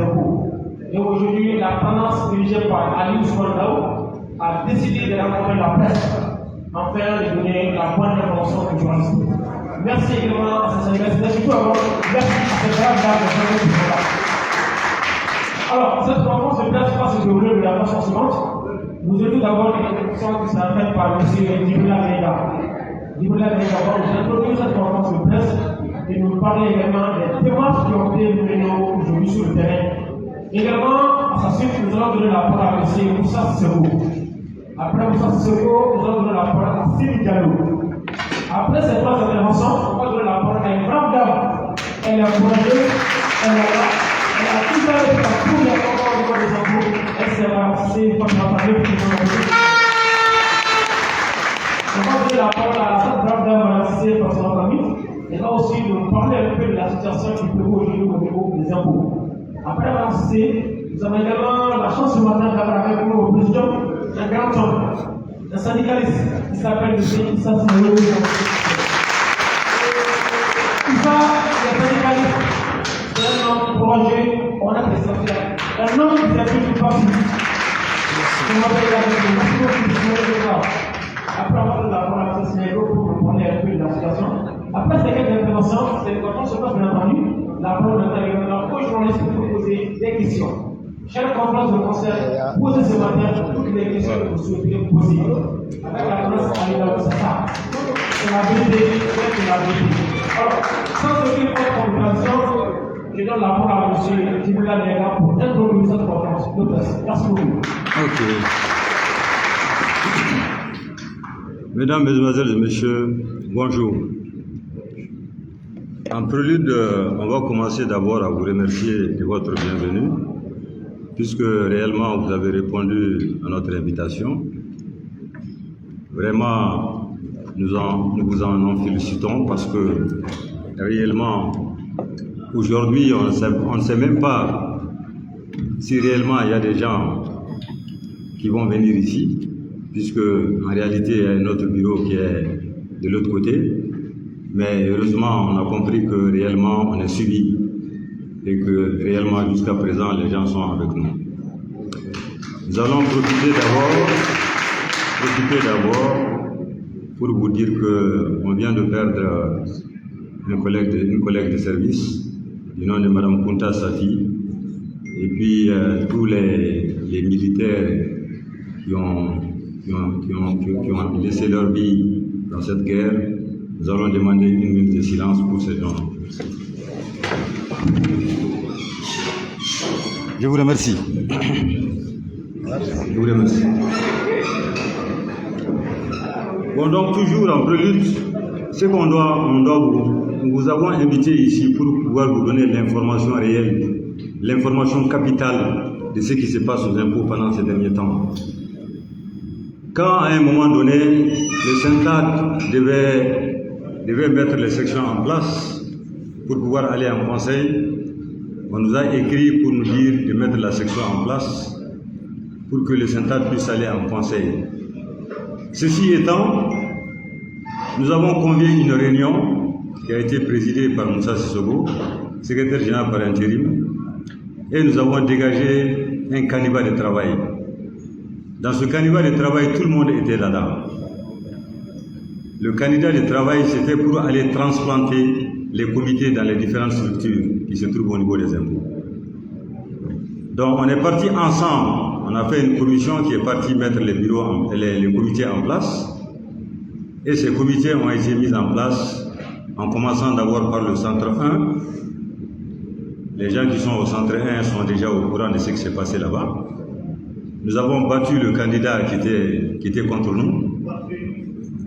impôts. Et aujourd'hui, la tendance dirigée par Ali Ousmane Daou a décidé de rencontrer la presse afin de donner la bonne information du journaliste. Merci également à ces services. Merci à ces braves dames de là. Alors, cette conférence de presse va se dérouler de la façon suivante. Vous avez tout d'abord une introduction qui sera faite par M. Djibrila Gaïda. Djibrila Gaïda va nous introduire cette conférence de presse et nous parler également des démarches qui ont été menées aujourd'hui sur le terrain. Également, à sa suite, nous allons donner la parole à M. Moussa Sissoko. Après Moussa Sissoko, nous allons donner la parole à Sidi Diallo. Après ces trois interventions, on va donner la parole à une grande dame. Elle est courageuse, elle a tout fait pour tous les enfants au niveau des impôts. Elle s'est ramassée comme la famille qui nous a. On va donner la parole à cette grande dame ramassée par son famille. Elle va aussi nous parler un peu de la situation qui peut aujourd'hui au niveau des impôts. Après avancer, nous avons également la chance ce matin d'avoir avec nous au président un grand homme, un syndicaliste qui s'appelle M. Issa Sissoko. Issa, il est syndicaliste, c'est un homme courageux, on a des sociales. Un homme qui s'est plus facile. Après avoir la parole à M. Sissoko pour nous parler un peu de la situation. Après ces quelques interventions, c'est le canton se passe bien entendu. La parole est également aux journalistes pour poser des questions. Chaque conférence de conseil, posez ce matin toutes les questions que vous souhaitez poser. Avec la presse à l'île c'est ça. C'est la vérité, c'est la vérité. Alors, sans aucune autre compréhension, je donne la parole à M. Djibrila Gaïda pour introduire cette conférence de presse. Merci beaucoup. Ok. Mesdames, Mesdemoiselles et Messieurs, bonjour. En prélude, on va commencer d'abord à vous remercier de votre bienvenue, puisque réellement vous avez répondu à notre invitation. Vraiment, nous vous en félicitons parce que réellement, aujourd'hui, on ne sait même pas si réellement il y a des gens qui vont venir ici, puisque en réalité, il y a un autre bureau qui est de l'autre côté. Mais heureusement, on a compris que réellement, on est suivi et que réellement, jusqu'à présent, les gens sont avec nous. Nous allons profiter d'abord pour vous dire qu'on vient de perdre une collègue de service du nom de Mme Kunta Safi et puis tous les militaires qui ont laissé leur vie dans cette guerre. Nous allons demander une minute de silence pour ces gens. Je vous remercie. Je vous remercie. Bon, donc toujours en prélude, ce qu'on nous vous avons invité ici pour pouvoir vous donner l'information réelle, l'information capitale de ce qui se passe aux impôts pendant ces derniers temps. Quand à un moment donné, le syndicat devait mettre les sections en place pour pouvoir aller en conseil, on nous a écrit pour nous dire de mettre la section en place pour que le syndicat puisse aller en conseil. Ceci étant, nous avons convié une réunion qui a été présidée par Moussa Sissoko, secrétaire général par intérim, et nous avons dégagé un canevas de travail. Dans ce canevas de travail, tout le monde était là-dedans. Le candidat de travail, c'était pour aller transplanter les comités dans les différentes structures qui se trouvent au niveau des impôts. Donc, on est parti ensemble. On a fait une commission qui est partie mettre les comités en place. Et ces comités ont été mis en place en commençant d'abord par le centre 1. Les gens qui sont au centre 1 sont déjà au courant de ce qui s'est passé là-bas. Nous avons battu le candidat qui était contre nous.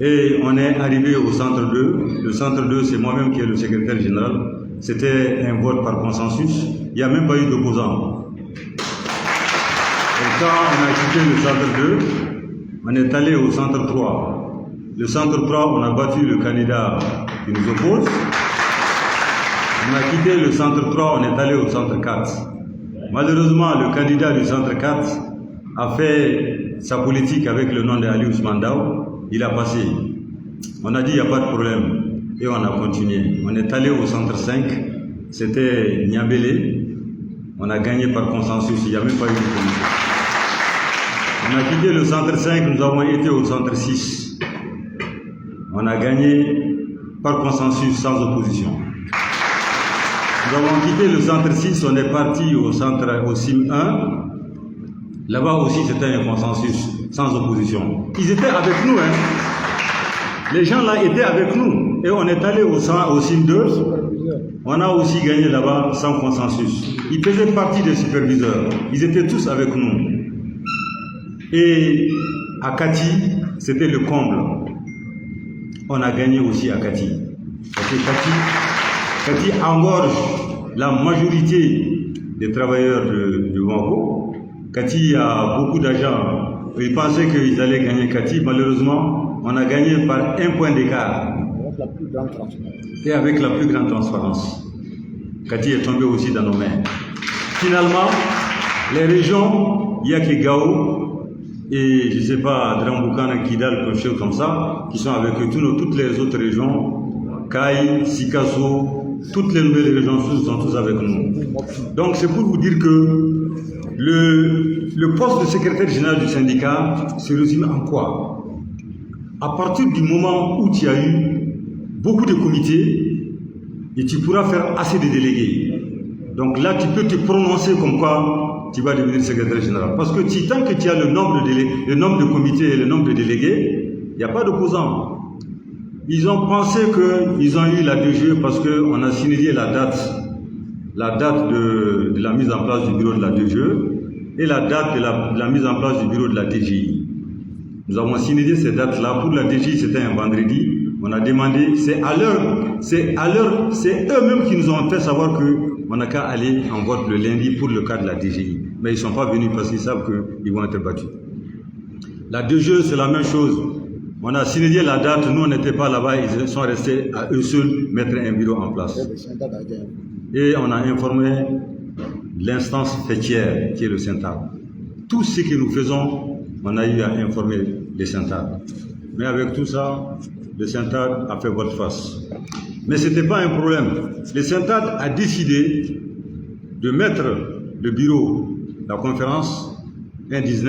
Et on est arrivé au centre 2. Le centre 2, c'est moi-même qui est le secrétaire général. C'était un vote par consensus. Il n'y a même pas eu d'opposant. Et quand on a quitté le centre 2, on est allé au centre 3. Le centre 3, on a battu le candidat qui nous oppose. On a quitté le centre 3, on est allé au centre 4. Malheureusement, le candidat du centre 4 a fait sa politique avec le nom de Ali Ousmane Daou. Il a passé. On a dit il n'y a pas de problème. Et on a continué. On est allé au centre 5. C'était Niambélé. On a gagné par consensus, il n'y a même pas eu de comité. On a quitté le centre 5, nous avons été au centre 6. On a gagné par consensus, sans opposition. Nous avons quitté le centre 6, on est parti au CIM 1. Là-bas aussi, c'était un consensus, sans opposition. Ils étaient avec nous, hein. Les gens là étaient avec nous. Et on est allé au CIM 2. On a aussi gagné là-bas sans consensus. Ils faisaient partie des superviseurs. Ils étaient tous avec nous. Et à Kati, c'était le comble. On a gagné aussi à Kati. Parce que Kati engorge la majorité des travailleurs de Banco. Kati a beaucoup d'argent. Ils pensaient qu'ils allaient gagner Kati. Malheureusement, on a gagné par 1 point d'écart. Et avec la plus grande transparence. Kati est tombé aussi dans nos mains. Finalement, les régions, il y a que Gao et je ne sais pas, Dramboukana, Kidal, quelque chose comme ça, qui sont avec eux. Toutes les autres régions, Kai, Sikasso, toutes les nouvelles régions sont tous avec nous. Donc c'est pour vous dire que le poste de secrétaire général du syndicat se résume en quoi? À partir du moment où tu as eu beaucoup de comités et tu pourras faire assez de délégués. Donc là, tu peux te prononcer comme quoi tu vas devenir secrétaire général. Parce que tant que tu as le nombre de comités et le nombre de délégués, il n'y a pas d'opposants. Ils ont pensé qu'ils ont eu la DGE parce qu'on a signalé la date de la mise en place du bureau de la DGE et la date de la mise en place du bureau de la DGI. Nous avons signalé ces dates-là. Pour la DGI, c'était un vendredi. On a demandé, c'est eux-mêmes qui nous ont fait savoir qu'on n'a qu'à aller en vote le lundi pour le cas de la DGI. Mais ils ne sont pas venus parce qu'ils savent qu'ils vont être battus. La DGE, c'est la même chose. On a signalé la date, nous on n'était pas là-bas, ils sont restés à eux seuls mettre un bureau en place. Et on a informé l'instance fêtière qui est le Syntab. Tout ce que nous faisons, on a eu à informer les Syntab. Mais avec tout ça, le Syntab a fait votre face. Mais ce n'était pas un problème. Le Syntab a décidé de mettre le bureau, la conférence, un 10.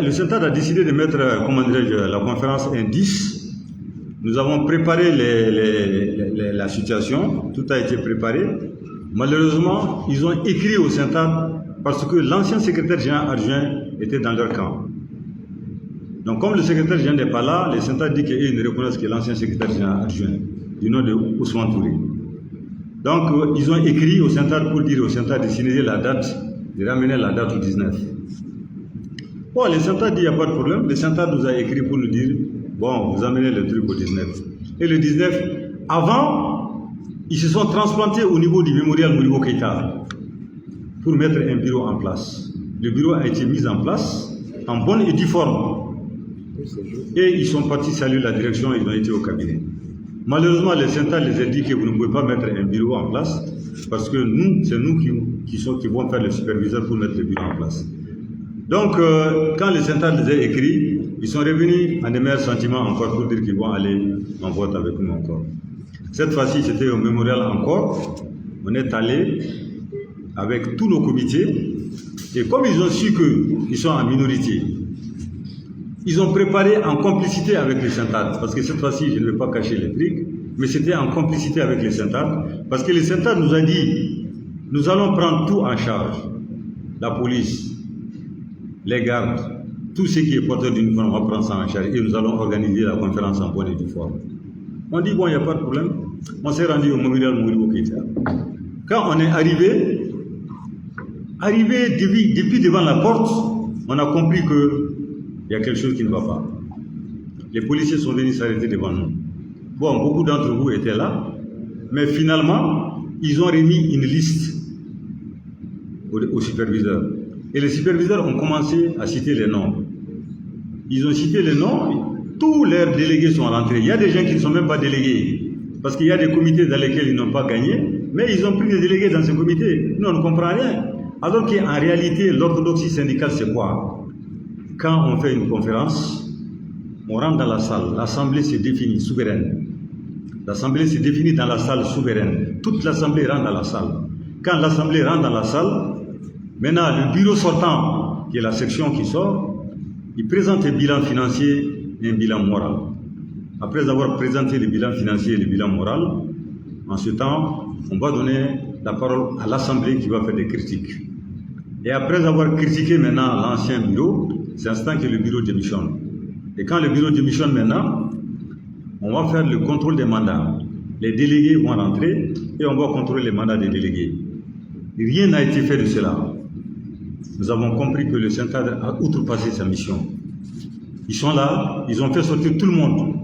Le Syntab a décidé de mettre, la conférence un 10. Nous avons préparé la situation, tout a été préparé. Malheureusement, ils ont écrit au Syntab parce que l'ancien secrétaire général adjoint était dans leur camp. Donc comme le secrétaire général n'est pas là, le Syntab dit qu'ils ne reconnaissent que l'ancien secrétaire général adjoint, du nom de Ousmane Touré. Donc ils ont écrit au Syntab pour dire au Syntab de signer la date, de ramener la date au 19. Bon, le Syntab dit il n'y a pas de problème. Le Syntab nous a écrit pour nous dire, bon, vous amenez le truc au 19. Et le 19, avant, ils se sont transplantés au niveau du mémorial Modibo Keïta pour mettre un bureau en place. Le bureau a été mis en place en bonne et due forme. Et ils sont partis saluer la direction et ils ont été au cabinet. Malheureusement, les Syntab les a dit que vous ne pouvez pas mettre un bureau en place parce que c'est nous qui vont faire le superviseur pour mettre le bureau en place. Donc, quand les Syntab les a écrits, ils sont revenus en des meilleurs sentiments encore pour dire qu'ils vont aller en vote avec nous encore. Cette fois-ci, c'était au mémorial encore. On est allé avec tous nos comités. Et comme ils ont su qu'ils sont en minorité, ils ont préparé en complicité avec les Syntab. Parce que cette fois-ci, je ne vais pas cacher les trucs, mais c'était en complicité avec les Syntab. Parce que les Syntab nous a dit, nous allons prendre tout en charge. La police, les gardes, tout ce qui est porteur d'uniforme, on va prendre ça en charge. Et nous allons organiser la conférence en bonne et due forme. On dit, bon, il n'y a pas de problème. On s'est rendu au mémorial Modibo Keïta. Quand on est arrivé depuis devant la porte, on a compris qu'il y a quelque chose qui ne va pas. Les policiers sont venus s'arrêter devant nous. Bon, beaucoup d'entre vous étaient là, mais finalement, ils ont remis une liste aux superviseurs. Et les superviseurs ont commencé à citer les noms. Ils ont cité les noms, tous leurs délégués sont rentrés. Il y a des gens qui ne sont même pas délégués, parce qu'il y a des comités dans lesquels ils n'ont pas gagné, mais ils ont pris des délégués dans ces comités. Nous, on ne comprend rien. Alors qu'en réalité, l'orthodoxie syndicale, c'est quoi? Quand on fait une conférence, on rentre dans la salle, l'assemblée se définit souveraine. L'Assemblée se définit dans la salle souveraine. Toute l'Assemblée rentre dans la salle. Quand l'Assemblée rentre dans la salle, maintenant le bureau sortant, qui est la section qui sort, il présente un bilan financier et un bilan moral. Après avoir présenté le bilan financier et le bilan moral, en ce temps, on va donner la parole à l'Assemblée qui va faire des critiques. Et après avoir critiqué maintenant l'ancien bureau, c'est instant que le bureau démissionne. Et quand le bureau démissionne maintenant, on va faire le contrôle des mandats. Les délégués vont rentrer et on va contrôler les mandats des délégués. Rien n'a été fait de cela. Nous avons compris que le Syntad a outrepassé sa mission. Ils sont là, ils ont fait sortir tout le monde.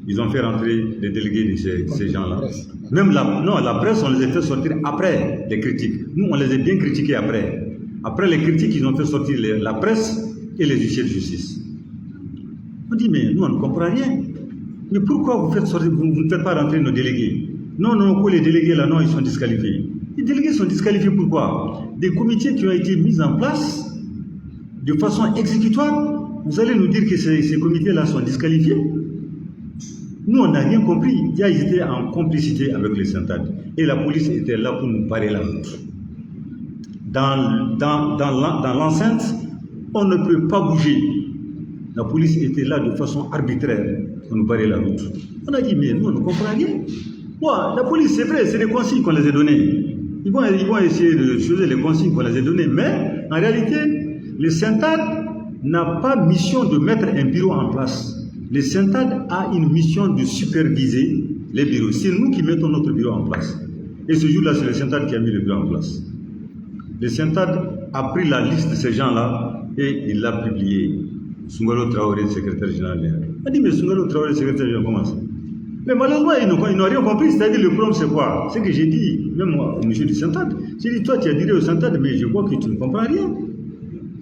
Ils ont fait rentrer les délégués de ces gens-là. Même la presse, on les a fait sortir après les critiques. Nous, on les a bien critiqués après. Après les critiques, ils ont fait sortir la presse et les huissiers de justice. On dit, mais nous, on ne comprend rien. Mais pourquoi vous faites sortir, vous ne faites pas rentrer nos délégués? Non, les délégués là, non, ils sont disqualifiés. Les délégués sont disqualifiés pourquoi? Des comités qui ont été mis en place de façon exécutoire, vous allez nous dire que ces comités-là sont disqualifiés? Nous, on n'a rien compris. Ils étaient en complicité avec les Syntad. Et la police était là pour nous barrer la route. Dans l'enceinte, on ne peut pas bouger. La police était là de façon arbitraire pour nous barrer la route. On a dit, mais nous, on ne comprend rien. La police, c'est vrai, c'est des consignes qu'on les a données. Ils vont essayer de changer les consignes qu'on les a données. Mais, en réalité, le Syntad n'a pas mission de mettre un bureau en place. Le Syntad a une mission de superviser les bureaux. C'est nous qui mettons notre bureau en place. Et ce jour-là, c'est le Syntad qui a mis le bureau en place. Le Syntad a pris la liste de ces gens-là et il l'a publiée. Soungalo Traoré, secrétaire général. On a dit, mais Soungalo Traoré, secrétaire général, comment ça? Mais malheureusement, ils n'ont rien compris. C'est-à-dire, le problème, c'est quoi? C'est que j'ai dit, même moi, au monsieur du Syntad, j'ai dit, toi, tu as dit au Syntad, mais je vois que tu ne comprends rien.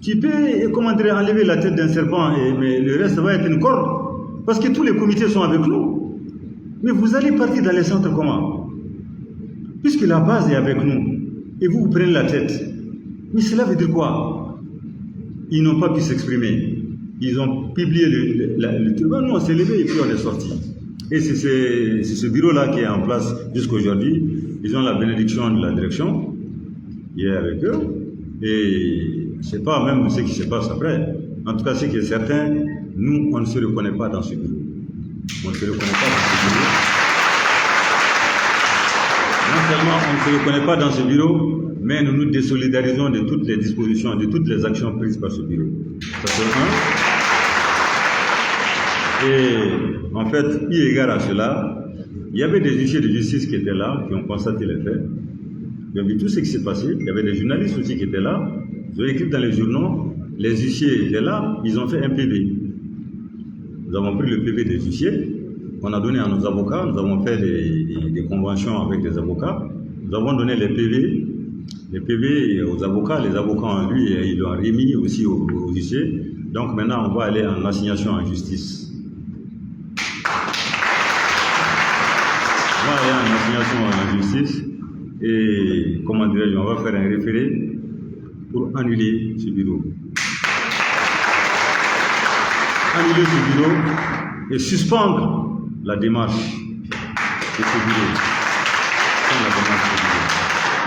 Tu peux, comment dire, enlever la tête d'un serpent, mais le reste va être une corde. Parce que tous les comités sont avec nous. Mais vous allez partir dans les centres comment? Puisque la base est avec nous, et vous prenez la tête. Mais cela veut dire quoi? Ils n'ont pas pu s'exprimer. Ils ont publié le truc. Nous, on s'est levé et puis on est sorti. Et c'est ce bureau-là qui est en place jusqu'aujourd'hui. Ils ont la bénédiction de la direction, qui est avec eux. Et je ne sais pas même ce qui se passe après. En tout cas, ce qui est certain, nous, on ne se reconnaît pas dans ce bureau. On ne se reconnaît pas dans ce bureau. Non seulement on ne se reconnaît pas dans ce bureau, mais nous nous désolidarisons de toutes les dispositions, de toutes les actions prises par ce bureau. Ça c'est un. Et en fait, eu égard à cela, il y avait des huissiers de justice qui étaient là, qui ont constaté les faits. Ils ont vu tout ce qui s'est passé. Il y avait des journalistes aussi qui étaient là. Ils ont écrit dans les journaux. Les huissiers étaient là, ils ont fait un PV. Nous avons pris le PV des huissiers, on a donné à nos avocats, nous avons fait des conventions avec des avocats, nous avons donné les PV aux avocats, les avocats, lui, ils l'ont remis aussi aux huissiers. Donc maintenant, on va aller en assignation en justice. On va aller en assignation en justice et, comment dirais-je, on va faire un référé pour annuler ce bureau. Annuler ce bureau et suspendre la démarche de ce bureau.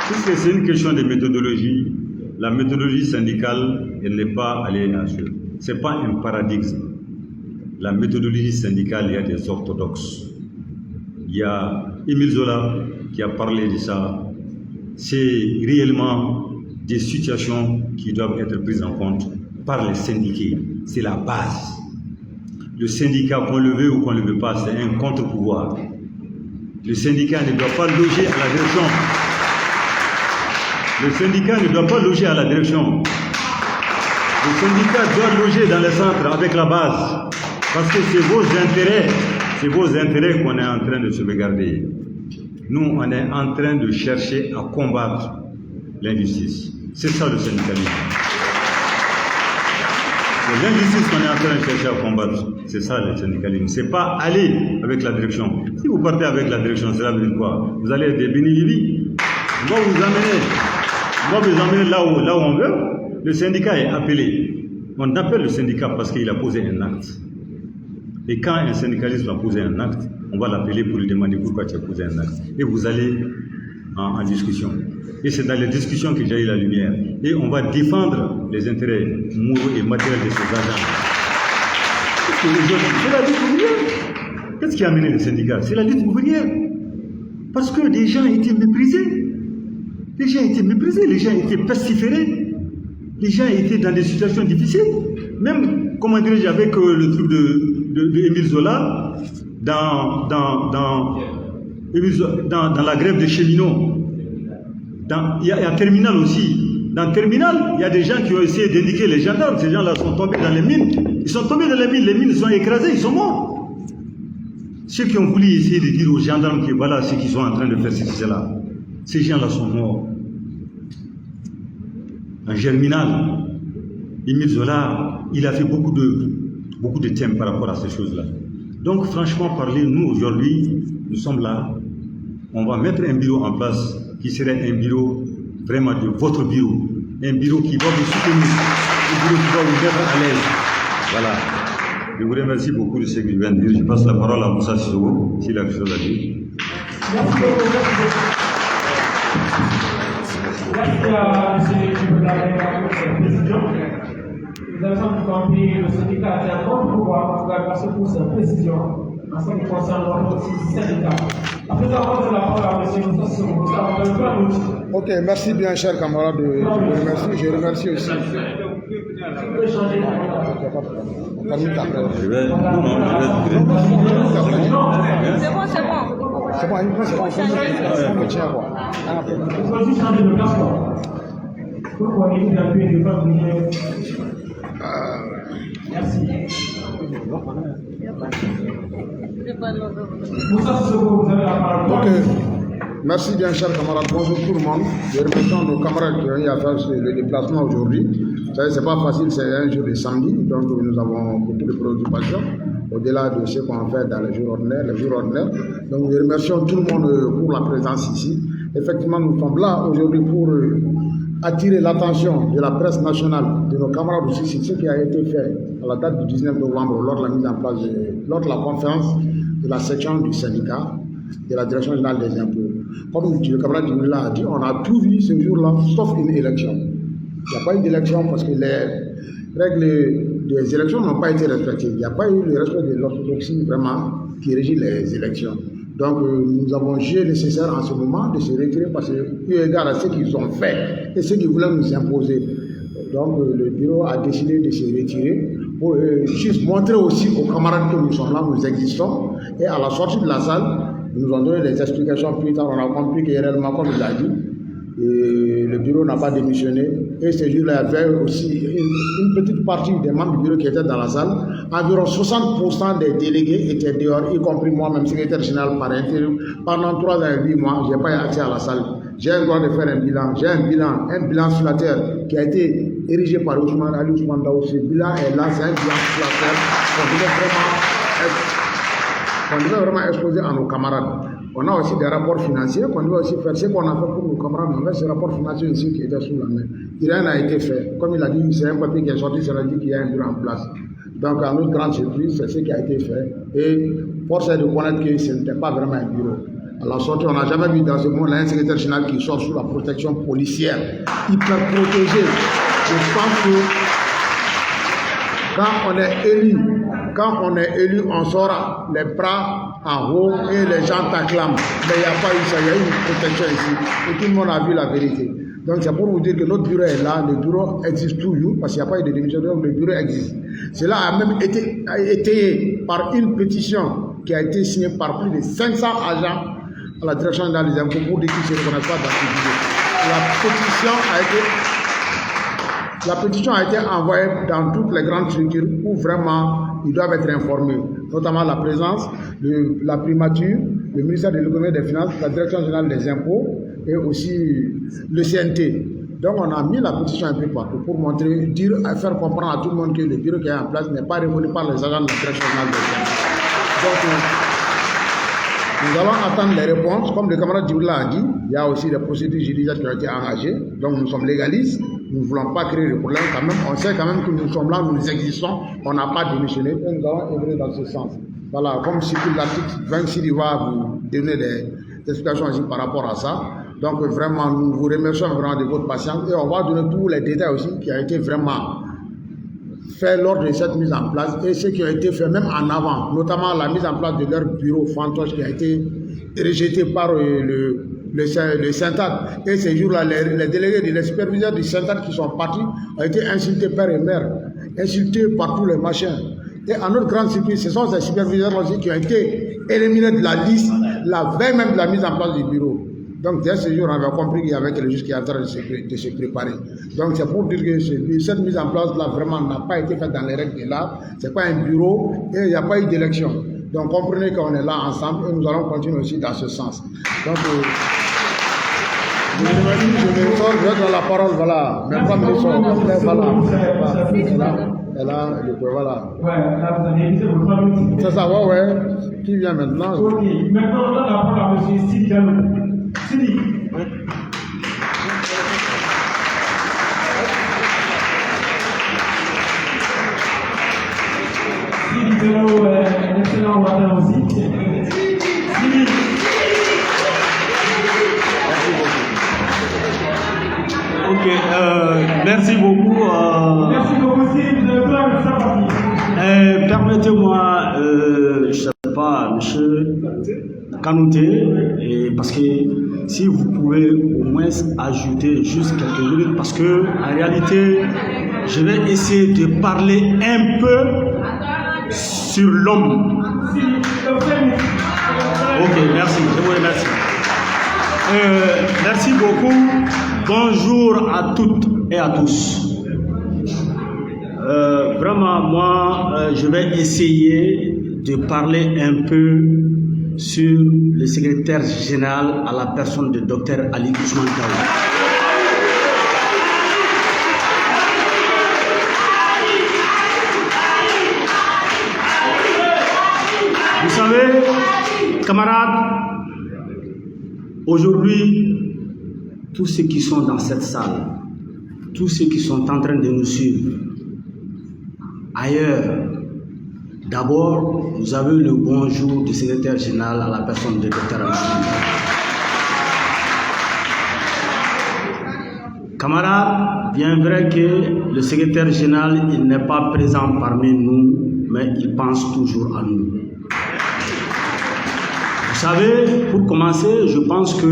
Puisque c'est une question de méthodologie, la méthodologie syndicale, elle n'est pas allée à ce. Ce n'est pas un paradigme. La méthodologie syndicale, il y a des orthodoxes. Il y a Émile Zola qui a parlé de ça. C'est réellement des situations qui doivent être prises en compte par les syndiqués. C'est la base. Le syndicat, qu'on le veut ou qu'on ne le veut pas, c'est un contre-pouvoir. Le syndicat ne doit pas loger à la direction. Le syndicat ne doit pas loger à la direction. Le syndicat doit loger dans les centres avec la base. Parce que c'est vos intérêts qu'on est en train de sauvegarder. Nous, on est en train de chercher à combattre l'injustice. C'est ça le syndicalisme. C'est l'injustice qu'on est en train de chercher à combattre. C'est ça le syndicalisme. C'est pas aller avec la direction. Si vous partez avec la direction, cela veut dire quoi? Vous allez être des béni-vivi. On va vous amener là où on veut. Le syndicat est appelé. On appelle le syndicat parce qu'il a posé un acte. Et quand un syndicaliste va poser un acte, on va l'appeler pour lui demander pourquoi tu as posé un acte. Et vous allez en discussion. Et c'est dans les discussions que j'ai eu la lumière. Et on va défendre les intérêts moraux et matériels de ces agents. C'est la lutte ouvrière. Qu'est-ce qui a amené les syndicats? C'est la lutte ouvrière. Parce que les gens étaient méprisés. Les gens étaient méprisés, les gens étaient pestiférés. Les gens étaient dans des situations difficiles. Même, comment dirais-je, avec le truc de Émile Zola, dans la grève des cheminots. Il y a Terminal aussi. Dans Terminal, il y a des gens qui ont essayé d'indiquer les gendarmes. Ces gens-là sont tombés dans les mines. Ils sont tombés dans les mines sont écrasés, ils sont morts. Ceux qui ont voulu essayer de dire aux gendarmes que voilà ce qu'ils sont en train de faire, c'est cela. Ces gens-là sont morts. En Germinal, Émile Zola, il a fait beaucoup de thèmes par rapport à ces choses-là. Donc franchement parler, nous aujourd'hui, nous sommes là. On va mettre un bureau en place qui serait un bureau vraiment de votre bureau. Un bureau qui va vous soutenir, un bureau qui va vous mettre à l'aise. Voilà. Je vous remercie beaucoup de ce que je viens de dire. Je passe la parole à Moussa Sissoko, s'il a quelque chose à dire. Merci beaucoup. Merci à M. le Président. Nous avons compris le syndicat a un grand pouvoir pour sa précision en ce qui concerne notre syndicat. Après avoir la parole à M. Moussa Sissoko, ok, merci bien, chers camarades. Je remercie aussi. C'est bon. On me tient quoi. Il faut juste changer le casque. Pour qu'on ait un peu de temps. Merci. Moussa Sissoko, vous avez la parole. Ok. Merci bien, chers camarades. Bonjour tout le monde. Je remercie nos camarades qui ont eu à faire le déplacement aujourd'hui. Vous savez, c'est pas facile, c'est un jour de samedi, donc nous avons beaucoup de préoccupations, au-delà de ce qu'on fait dans les jours ordinaires. Donc nous remercions tout le monde pour la présence ici. Effectivement, nous sommes là aujourd'hui pour attirer l'attention de la presse nationale, de nos camarades aussi, sur ce qui a été fait à la date du 19 novembre, lors de la mise en place, lors de la conférence de la section du syndicat, de la direction générale des impôts. Comme le camarade Djibrila a dit, on a tout vu ce jour-là, sauf une élection. Il n'y a pas eu d'élection parce que les règles des élections n'ont pas été respectées. Il n'y a pas eu le respect de l'orthodoxie vraiment qui régit les élections. Donc nous avons jugé nécessaire en ce moment de se retirer parce que, eu égard à ce qu'ils ont fait et ce qu'ils voulaient nous imposer. Donc le bureau a décidé de se retirer pour juste montrer aussi aux camarades que nous sommes là, nous existons. Et à la sortie de la salle, ils nous ont donné des explications plus tard. On a compris que réellement, comme il a dit, et le bureau n'a pas démissionné. Et ce jour-là, il y avait aussi une petite partie des membres du bureau qui étaient dans la salle. Environ 60% des délégués étaient dehors, y compris moi-même, secrétaire général par intérim. Pendant 3 ans et 8 mois, je n'ai pas eu accès à la salle. J'ai le droit de faire un bilan. J'ai un bilan sur la terre qui a été érigé par Ousmane Ali Ousmane Daou. Ce bilan est là, c'est un bilan sur la terre qu'on devait vraiment exposer à nos camarades. On a aussi des rapports financiers qu'on doit aussi faire. Ce qu'on a fait pour nos camarades, on a ces rapports financiers ici qui étaient sous la main. Rien n'a été fait. Comme il a dit, c'est un papier qui est sorti, ça a dit qu'il y a un bureau en place. Donc, à notre grande surprise, c'est ce qui a été fait. Et force est de connaître que ce n'était pas vraiment un bureau. À la sortie, on n'a jamais vu dans ce monde-là un secrétaire général qui sort sous la protection policière, hyper protégé. Je pense que quand on est élu, on sort les bras en haut et les gens t'acclament. Mais il n'y a pas eu ça, il y a eu une protection ici. Et tout le monde a vu la vérité. Donc c'est pour vous dire que notre bureau est là, le bureau existe toujours, parce qu'il n'y a pas eu de démission, donc le bureau existe. Cela a même été étayé par une pétition qui a été signée par plus de 500 agents à la direction générale des impôts pour dire qu'ils ne se reconnaissent pas dans ce bureau. La pétition a été envoyée dans toutes les grandes structures où vraiment ils doivent être informés, notamment la présence de la primature, le ministère de l'économie et des finances, la direction générale des impôts et aussi le CNT. Donc on a mis la pétition un peu partout pour montrer, dire, faire comprendre à tout le monde que le bureau qui est en place n'est pas reconnu par les agents de la direction générale des impôts. Donc nous allons attendre les réponses. Comme le camarade Djibrila a dit, il y a aussi des procédures judiciaires qui ont été engagées. Donc nous sommes légalistes. nous ne voulons pas créer de problème quand même. On sait quand même que nous sommes là, nous existons, on n'a pas démissionné et nous allons œuvrer dans ce sens. Voilà, comme si l'article 26 il va vous donner des explications aussi par rapport à ça. Donc vraiment, nous vous remercions vraiment de votre patience et on va donner tous les détails aussi qui ont été vraiment faits lors de cette mise en place et ceux qui ont été faits même en avant, notamment la mise en place de leur bureau fantoche qui a été rejeté par le syndicat. Et ces jours-là, les délégués, les superviseurs du syndicat qui sont partis ont été insultés père et mère, insultés par tous les machins. Et à notre grande surprise, ce sont ces superviseurs aussi qui ont été éliminés de la liste la veille même de la mise en place du bureau. Donc dès ce jour, on avait compris qu'il y avait quelque chose qui est en train de se préparer. Donc c'est pour dire que cette mise en place-là vraiment n'a pas été faite dans les règles de l'art. Ce n'est pas un bureau et il n'y a pas eu d'élection. Donc comprenez qu'on est là ensemble et nous allons continuer aussi dans ce sens. Donc je vais donner la parole, voilà. Maintenant, voilà. Voilà. Ouais, là vous avez écouté vos 3 minutes. C'est ça, ouais. Qui vient maintenant? Ok, maintenant on donne la parole à M. Sidi Diallo. Sidi. Sidi Diallo est un excellent orateur aussi. Sidi. Ok, merci beaucoup. Merci beaucoup, Sidi. Vous avez plein de sympathie. Permettez-moi, je ne sais pas, monsieur Kanouté, parce que si vous pouvez au moins ajouter juste quelques minutes, parce que en réalité, je vais essayer de parler un peu sur l'homme. Ok, merci, je vous remercie. Merci beaucoup. Bonjour à toutes et à tous. Vraiment, moi, je vais essayer de parler un peu sur le secrétaire général à la personne de Dr Ali Ousmane Daouda. Vous savez, camarades, aujourd'hui, tous ceux qui sont dans cette salle, tous ceux qui sont en train de nous suivre, ailleurs, d'abord, vous avez le bonjour du secrétaire général à la personne de Dr Ali. Camarades, bien vrai que le secrétaire général il n'est pas présent parmi nous, mais il pense toujours à nous. Vous savez, pour commencer, je pense que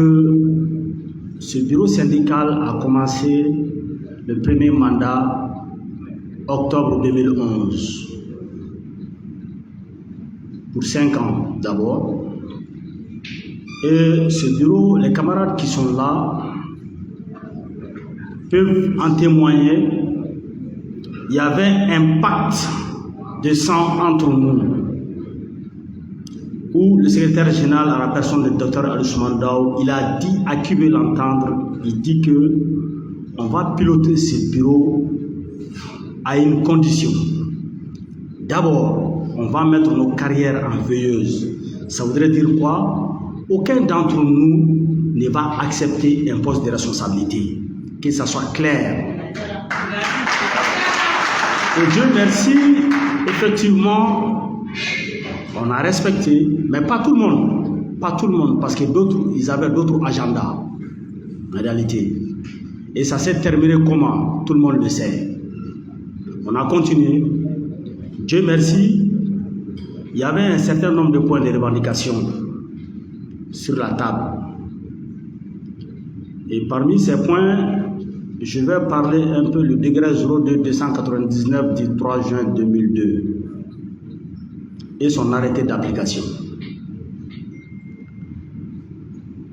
ce bureau syndical a commencé le premier mandat octobre 2011. Pour 5 ans d'abord. Et ce bureau, les camarades qui sont là peuvent en témoigner. Il y avait un pacte de sang entre nous, où le secrétaire général à la personne du Dr Ali Ousmane Daouda, il a dit à qui veut l'entendre, il dit que on va piloter ce bureau à une condition. D'abord, on va mettre nos carrières en veilleuse. Ça voudrait dire quoi? Aucun d'entre nous ne va accepter un poste de responsabilité. Que ça soit clair. Et Dieu merci, effectivement, on a respecté, mais pas tout le monde. Pas tout le monde, parce que d'autres, ils avaient d'autres agendas, en réalité. Et ça s'est terminé comment? Tout le monde le sait. On a continué. Dieu merci, il y avait un certain nombre de points de revendication sur la table. Et parmi ces points, je vais parler un peu le décret 02-299 du 3 juin 2002 et son arrêté d'application.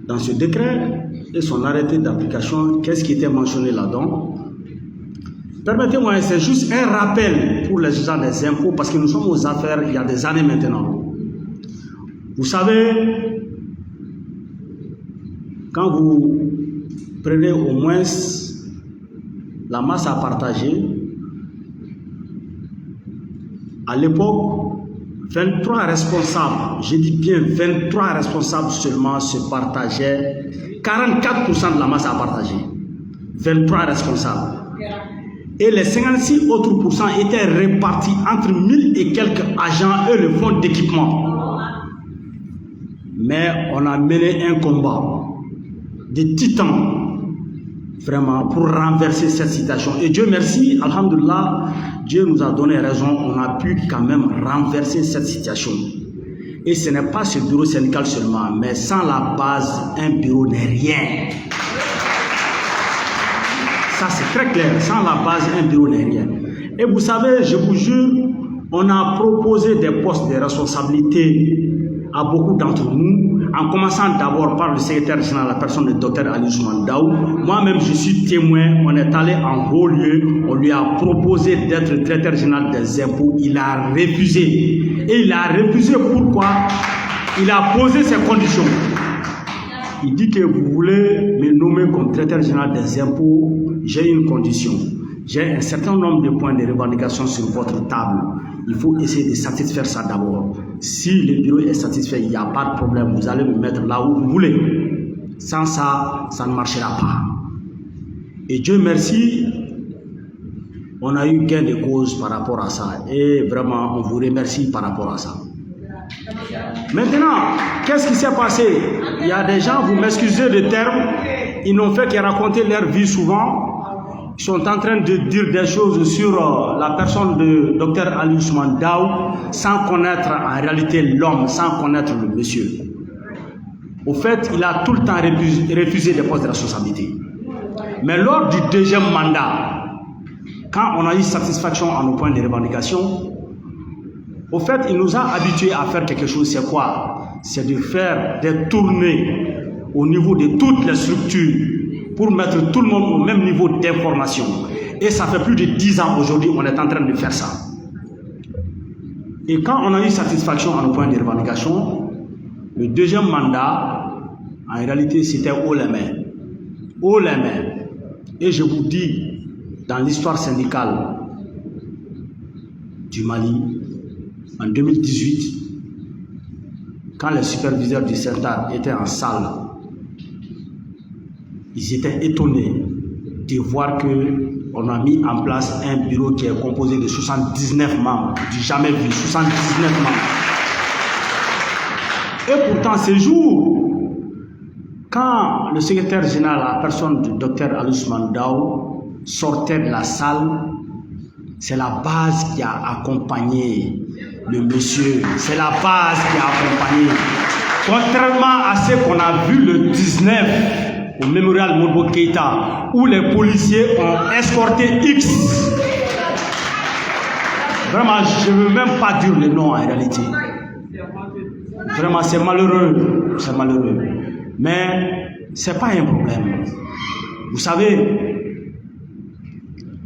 Dans ce décret et son arrêté d'application, qu'est-ce qui était mentionné là-dedans? Permettez-moi, c'est juste un rappel pour les gens des impôts, parce que nous sommes aux affaires il y a des années maintenant. Vous savez, quand vous prenez au moins la masse à partager, à l'époque, 23 responsables, je dis bien 23 responsables seulement se partageaient 44% de la masse à partager. 23 responsables. Et les 56 autres pourcents étaient répartis entre 1000 et quelques agents et le fonds d'équipement. Mais on a mené un combat de titans, vraiment, pour renverser cette situation. Et Dieu merci, alhamdoulilah, Dieu nous a donné raison, on a pu quand même renverser cette situation. Et ce n'est pas ce bureau syndical seulement, mais sans la base, un bureau n'est rien. Ça c'est très clair, sans la base, un bureau n'est rien. Et vous savez, je vous jure, on a proposé des postes de responsabilité à beaucoup d'entre nous, en commençant d'abord par le secrétaire général, la personne du docteur Ali Ousmane Daou. Moi-même, je suis témoin, on est allé en haut lieu, on lui a proposé d'être directeur général des impôts, il a refusé. Et il a refusé pourquoi? Il a posé ses conditions. Il dit que vous voulez me nommer comme directeur général des impôts, j'ai une condition. J'ai un certain nombre de points de revendication sur votre table. Il faut essayer de satisfaire ça d'abord. Si le bureau est satisfait, il n'y a pas de problème. Vous allez me mettre là où vous voulez. Sans ça, ça ne marchera pas. Et Dieu merci, on a eu gain de cause par rapport à ça. Et vraiment, on vous remercie par rapport à ça. Maintenant, qu'est-ce qui s'est passé? Il y a des gens, vous m'excusez de terme, ils n'ont fait que raconter leur vie souvent. Ils sont en train de dire des choses sur la personne de Dr Ali Ousmane Daou sans connaître en réalité l'homme, sans connaître le monsieur. Au fait, il a tout le temps refusé des postes de responsabilité. Mais lors du deuxième mandat, quand on a eu satisfaction à nos points de revendication, au fait, il nous a habitués à faire quelque chose. C'est quoi? C'est de faire des tournées au niveau de toutes les structures pour mettre tout le monde au même niveau d'information. Et ça fait plus de 10 ans aujourd'hui, on est en train de faire ça. Et quand on a eu satisfaction à nos points de revendication, le deuxième mandat, en réalité, c'était haut les mains. Haut les mains. Et je vous dis, dans l'histoire syndicale du Mali, en 2018, quand les superviseurs du CENTAR étaient en salle, ils étaient étonnés de voir qu'on a mis en place un bureau qui est composé de 79 membres. Du jamais vu, 79 membres. Et pourtant, ces jours, quand le secrétaire général, la personne du docteur Ali Ousmane Daou, sortait de la salle, c'est la base qui a accompagné le monsieur. C'est la base qui a accompagné. Contrairement à ce qu'on a vu le 19 au mémorial Modibo Keïta, où les policiers ont escorté X. Vraiment, je ne veux même pas dire le nom en réalité. Vraiment, c'est malheureux. C'est malheureux. Mais ce n'est pas un problème. Vous savez,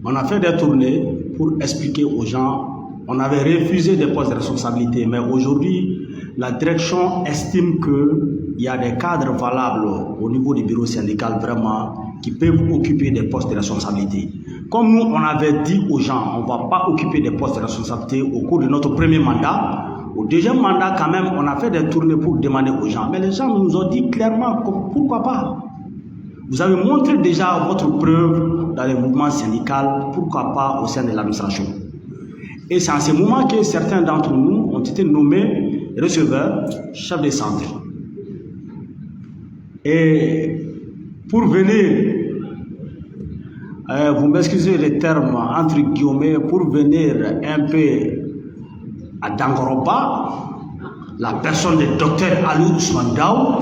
on a fait des tournées pour expliquer aux gens. On avait refusé des postes de responsabilité, mais aujourd'hui, la direction estime qu'il y a des cadres valables au niveau du bureau syndical vraiment qui peuvent occuper des postes de responsabilité. Comme nous, on avait dit aux gens, on ne va pas occuper des postes de responsabilité au cours de notre premier mandat. Au deuxième mandat, quand même, on a fait des tournées pour demander aux gens. Mais les gens nous ont dit clairement, pourquoi pas? Vous avez montré déjà votre preuve dans les mouvements syndicaux, pourquoi pas au sein de l'administration? Et c'est en ce moment que certains d'entre nous ont été nommés receveurs, chefs de centre. Et pour venir, vous m'excusez les termes entre guillemets, pour venir un peu à Dangoroba, la personne du docteur Ali Ousmane Daou.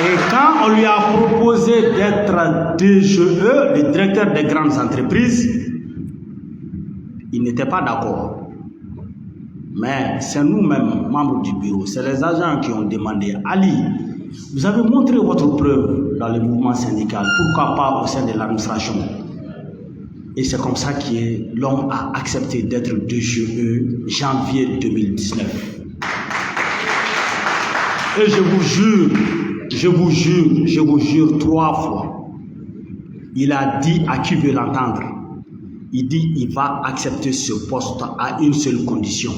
Et quand on lui a proposé d'être DGE, le directeur des grandes entreprises, il n'était pas d'accord. Mais c'est nous-mêmes, membres du bureau, c'est les agents qui ont demandé, Ali, vous avez montré votre preuve dans le mouvement syndical, pourquoi pas au sein de l'administration? Et c'est comme ça que l'homme a accepté d'être DGE janvier 2019. Et je vous jure 3 fois, il a dit à qui veut l'entendre, il dit il va accepter ce poste à une seule condition.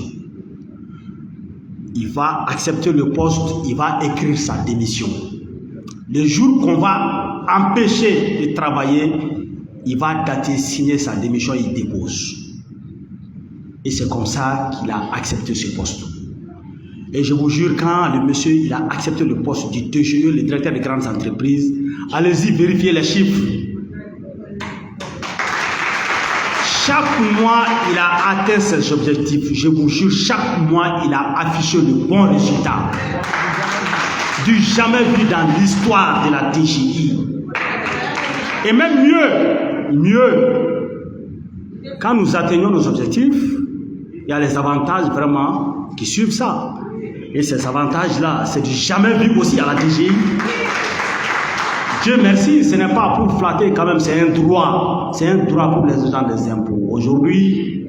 Il va accepter le poste, il va écrire sa démission. Le jour qu'on va empêcher de travailler, il va dater, signer sa démission, il dépose. Et c'est comme ça qu'il a accepté ce poste. Et je vous jure, quand le monsieur il a accepté le poste du DGE, le directeur des grandes entreprises, allez-y vérifier les chiffres. Chaque mois, il a atteint ses objectifs. Je vous jure, chaque mois, il a affiché le bon résultat. Du jamais vu dans l'histoire de la DGI. Et même mieux, quand nous atteignons nos objectifs, il y a les avantages vraiment qui suivent ça. Et ces avantages-là, c'est du jamais vu aussi à la DGI. Dieu merci, ce n'est pas pour flatter quand même, c'est un droit. C'est un droit pour les agents des impôts. Aujourd'hui,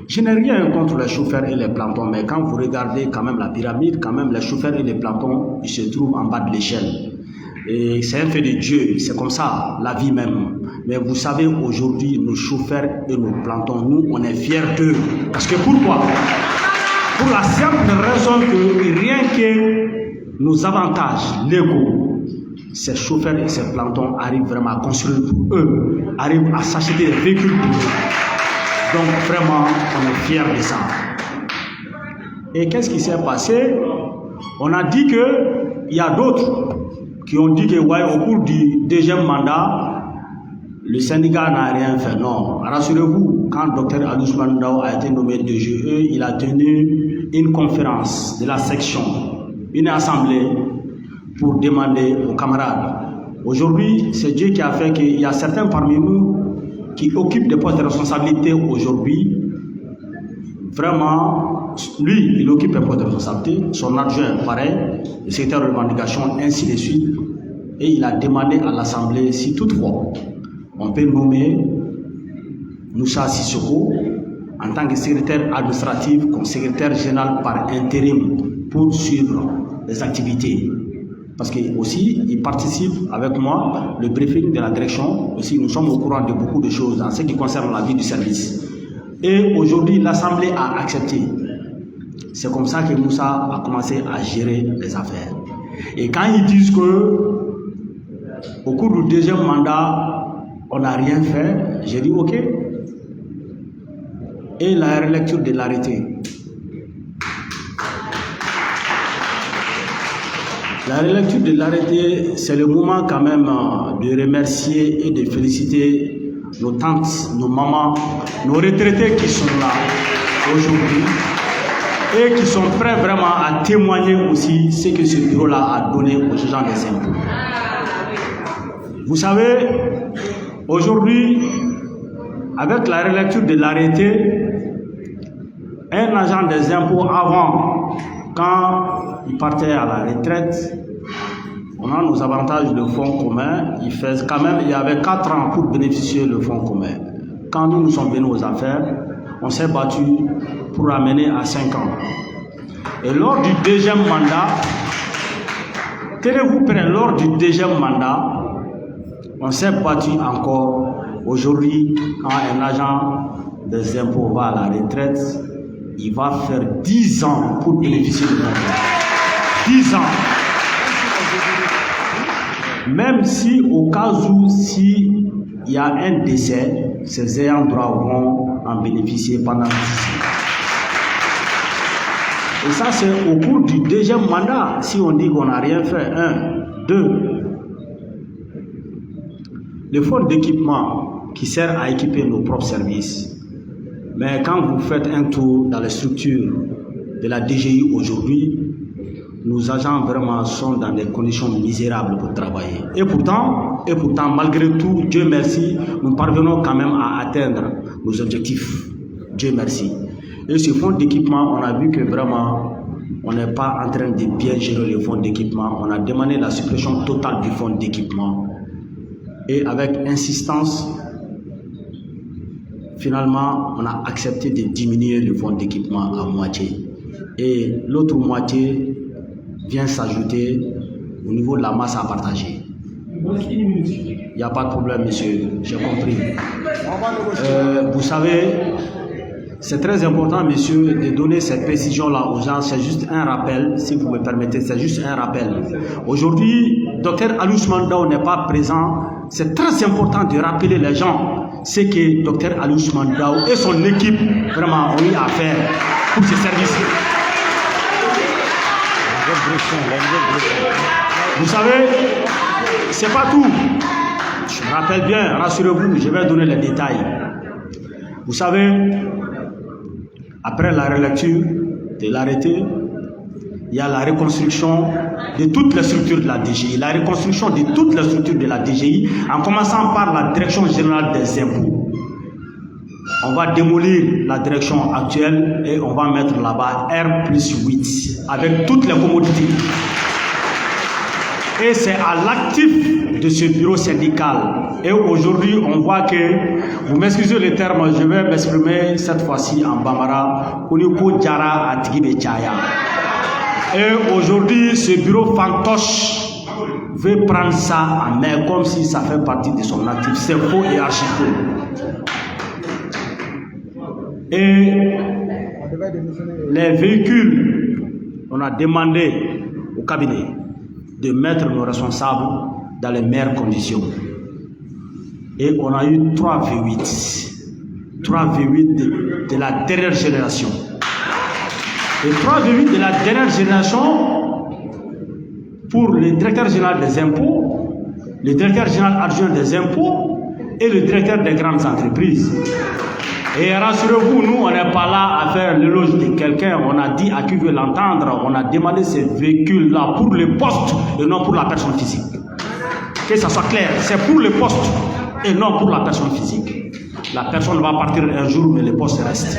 je n'ai rien contre les chauffeurs et les plantons, mais quand vous regardez quand même la pyramide, quand même les chauffeurs et les plantons, ils se trouvent en bas de l'échelle. Et c'est un fait de Dieu, c'est comme ça, la vie même. Mais vous savez, aujourd'hui, nos chauffeurs et nos plantons, nous, on est fiers d'eux. Parce que pourquoi? Pour la simple raison que rien que nos avantages légaux, ces chauffeurs et ces plantons arrivent vraiment à construire pour eux, arrivent à s'acheter des véhicules pour eux. Donc vraiment, on est fiers de ça. Et qu'est-ce qui s'est passé? On a dit qu'il y a d'autres qui ont dit que ouais, au cours du deuxième mandat, le syndicat n'a rien fait. Non, rassurez-vous, quand Dr Alous Mandao a été nommé DGE, il a tenu une conférence de la section, une assemblée pour demander aux camarades. Aujourd'hui, c'est Dieu qui a fait qu'il y a certains parmi nous qui occupent des postes de responsabilité aujourd'hui. Vraiment, lui, il occupe un poste de responsabilité, son adjoint, pareil, le secrétaire de revendication, ainsi de suite. Et il a demandé à l'Assemblée si toutefois on peut nommer Moussa Sissoko en tant que secrétaire administratif comme secrétaire général par intérim pour suivre les activités. Parce que aussi, il participe avec moi, le briefing de la direction. Aussi, nous sommes au courant de beaucoup de choses en ce qui concerne la vie du service. Et aujourd'hui, l'Assemblée a accepté. C'est comme ça que Moussa a commencé à gérer les affaires. Et quand ils disent que au cours du deuxième mandat, on n'a rien fait, j'ai dit ok. Et la relecture de l'arrêté. La relecture de l'arrêté, c'est le moment quand même de remercier et de féliciter nos tantes, nos mamans, nos retraités qui sont là aujourd'hui et qui sont prêts vraiment à témoigner aussi ce que ce bureau-là a donné aux gens des impôts. Vous savez, aujourd'hui, avec la relecture de l'arrêté, un agent des impôts avant, quand il partait à la retraite, on a nos avantages de fonds commun. Il y avait 4 ans pour bénéficier du fonds commun. Quand nous sommes venus aux affaires, on s'est battu pour amener à 5 ans. Et lors du deuxième mandat, tenez-vous prêts, lors du deuxième mandat, on s'est battu encore. Aujourd'hui, quand un agent des impôts va à la retraite, il va faire 10 ans pour bénéficier du fonds commun. 10 ans. Même si au cas où, s'il y a un décès, ces ayants droit vont en bénéficier pendant 10 ans. Et ça, c'est au cours du deuxième mandat. Si on dit qu'on n'a rien fait, 1, 2. Le fonds d'équipement qui sert à équiper nos propres services. Mais quand vous faites un tour dans les structures de la DGI aujourd'hui, nos agents vraiment sont dans des conditions misérables pour travailler. Et pourtant, malgré tout, Dieu merci, nous parvenons quand même à atteindre nos objectifs. Dieu merci. Et ce fonds d'équipement, on a vu que vraiment, on n'est pas en train de bien gérer le fonds d'équipement. On a demandé la suppression totale du fonds d'équipement. Et avec insistance, finalement, on a accepté de diminuer le fonds d'équipement à moitié. Et l'autre moitié vient s'ajouter au niveau de la masse à partager. Il n'y a pas de problème, monsieur, j'ai compris. Vous savez, C'est très important, monsieur, de donner cette précision-là aux gens. C'est juste un rappel, si vous me permettez, c'est juste un rappel. Aujourd'hui, Dr Alouche Mandao n'est pas présent. C'est très important de rappeler les gens ce que Dr Alouche Mandao et son équipe vraiment ont eu à faire pour ce service. Vous savez, c'est pas tout. Je me rappelle bien, rassurez-vous, je vais donner les détails. Vous savez, après la relecture de l'arrêté, il y a la reconstruction de toutes les structures de la DGI. La reconstruction de toutes les structures de la DGI, en commençant par la Direction Générale des Impôts. On va démolir la direction actuelle et on va mettre là-bas R+8 avec toutes les commodités. Et c'est à l'actif de ce bureau syndical. Et aujourd'hui, on voit que, vous m'excusez le terme, je vais m'exprimer cette fois-ci en Bambara, Koniko Djara Atigibe Tchaya. Et aujourd'hui, ce bureau fantoche veut prendre ça en main comme si ça fait partie de son actif. C'est faux et archi faux. Et les véhicules, on a demandé au cabinet de mettre nos responsables dans les meilleures conditions. Et on a eu 3 V8. 3 V8 de la dernière génération. Et 3 V8 de la dernière génération pour le directeur général des impôts, le directeur général adjoint des impôts et le directeur des grandes entreprises. Et rassurez-vous, nous, on n'est pas là à faire l'éloge de quelqu'un. On a dit à qui veut l'entendre, on a demandé ces véhicules-là pour le poste et non pour la personne physique. Que ça soit clair, c'est pour le poste et non pour la personne physique. La personne va partir un jour, mais le poste reste.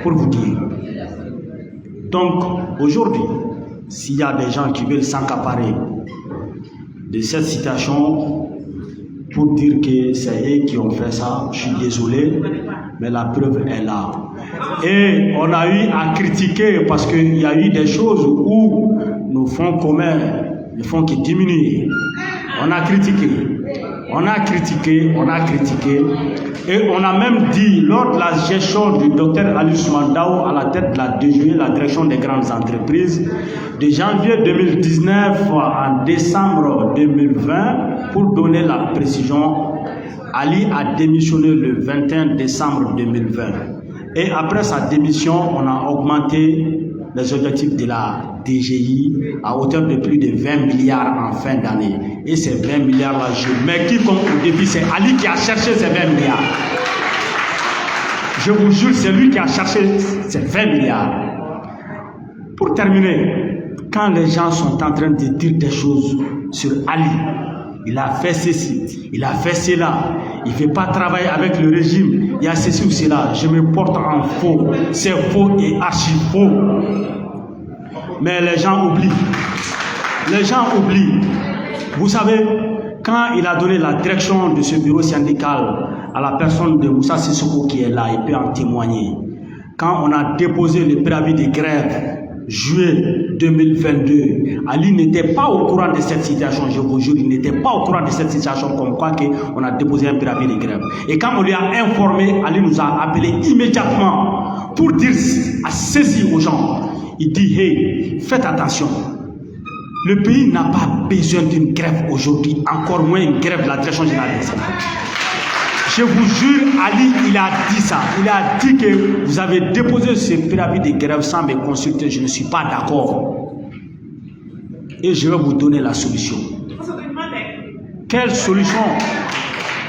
Pour vous dire. Donc, aujourd'hui, s'il y a des gens qui veulent s'accaparer de cette situation pour dire que c'est eux qui ont fait ça, je suis désolé, mais la preuve est là. Et on a eu à critiquer parce qu'il y a eu des choses où nos fonds communs ne font que diminuer. On a critiqué. On a critiqué, on a critiqué, et on a même dit, lors de la gestion du Dr Alouche Mandao à la tête de la DGE, la direction des grandes entreprises, de janvier 2019 en décembre 2020, pour donner la précision, Ali a démissionné le 21 décembre 2020. Et après sa démission, on a augmenté les objectifs de la DGI à hauteur de plus de 20 milliards en fin d'année. Et ces 20 milliards-là, je mets quiconque au défi, c'est Ali qui a cherché ces 20 milliards. Je vous jure, c'est lui qui a cherché ces 20 milliards. Pour terminer, quand les gens sont en train de dire des choses sur Ali, il a fait ceci, il a fait cela, il ne veut pas travailler avec le régime, il y a ceci ou cela, je me porte en faux, c'est faux et archi faux. Mais les gens oublient. Les gens oublient. Vous savez, quand il a donné la direction de ce bureau syndical à la personne de Moussa Sissoko qui est là, il peut en témoigner. Quand on a déposé le préavis de grève, juillet 2022, Ali n'était pas au courant de cette situation, je vous jure, il n'était pas au courant de cette situation, comme quoi on a déposé un préavis de grève. Et quand on lui a informé, Ali nous a appelé immédiatement pour dire, à saisir aux gens, il dit, hey, faites attention, le pays n'a pas besoin d'une grève aujourd'hui, encore moins une grève de la direction générale des impôts. Je vous jure, Ali, il a dit ça. Il a dit que vous avez déposé ce préavis de grève sans me consulter. Je ne suis pas d'accord. Et je vais vous donner la solution. Quelle solution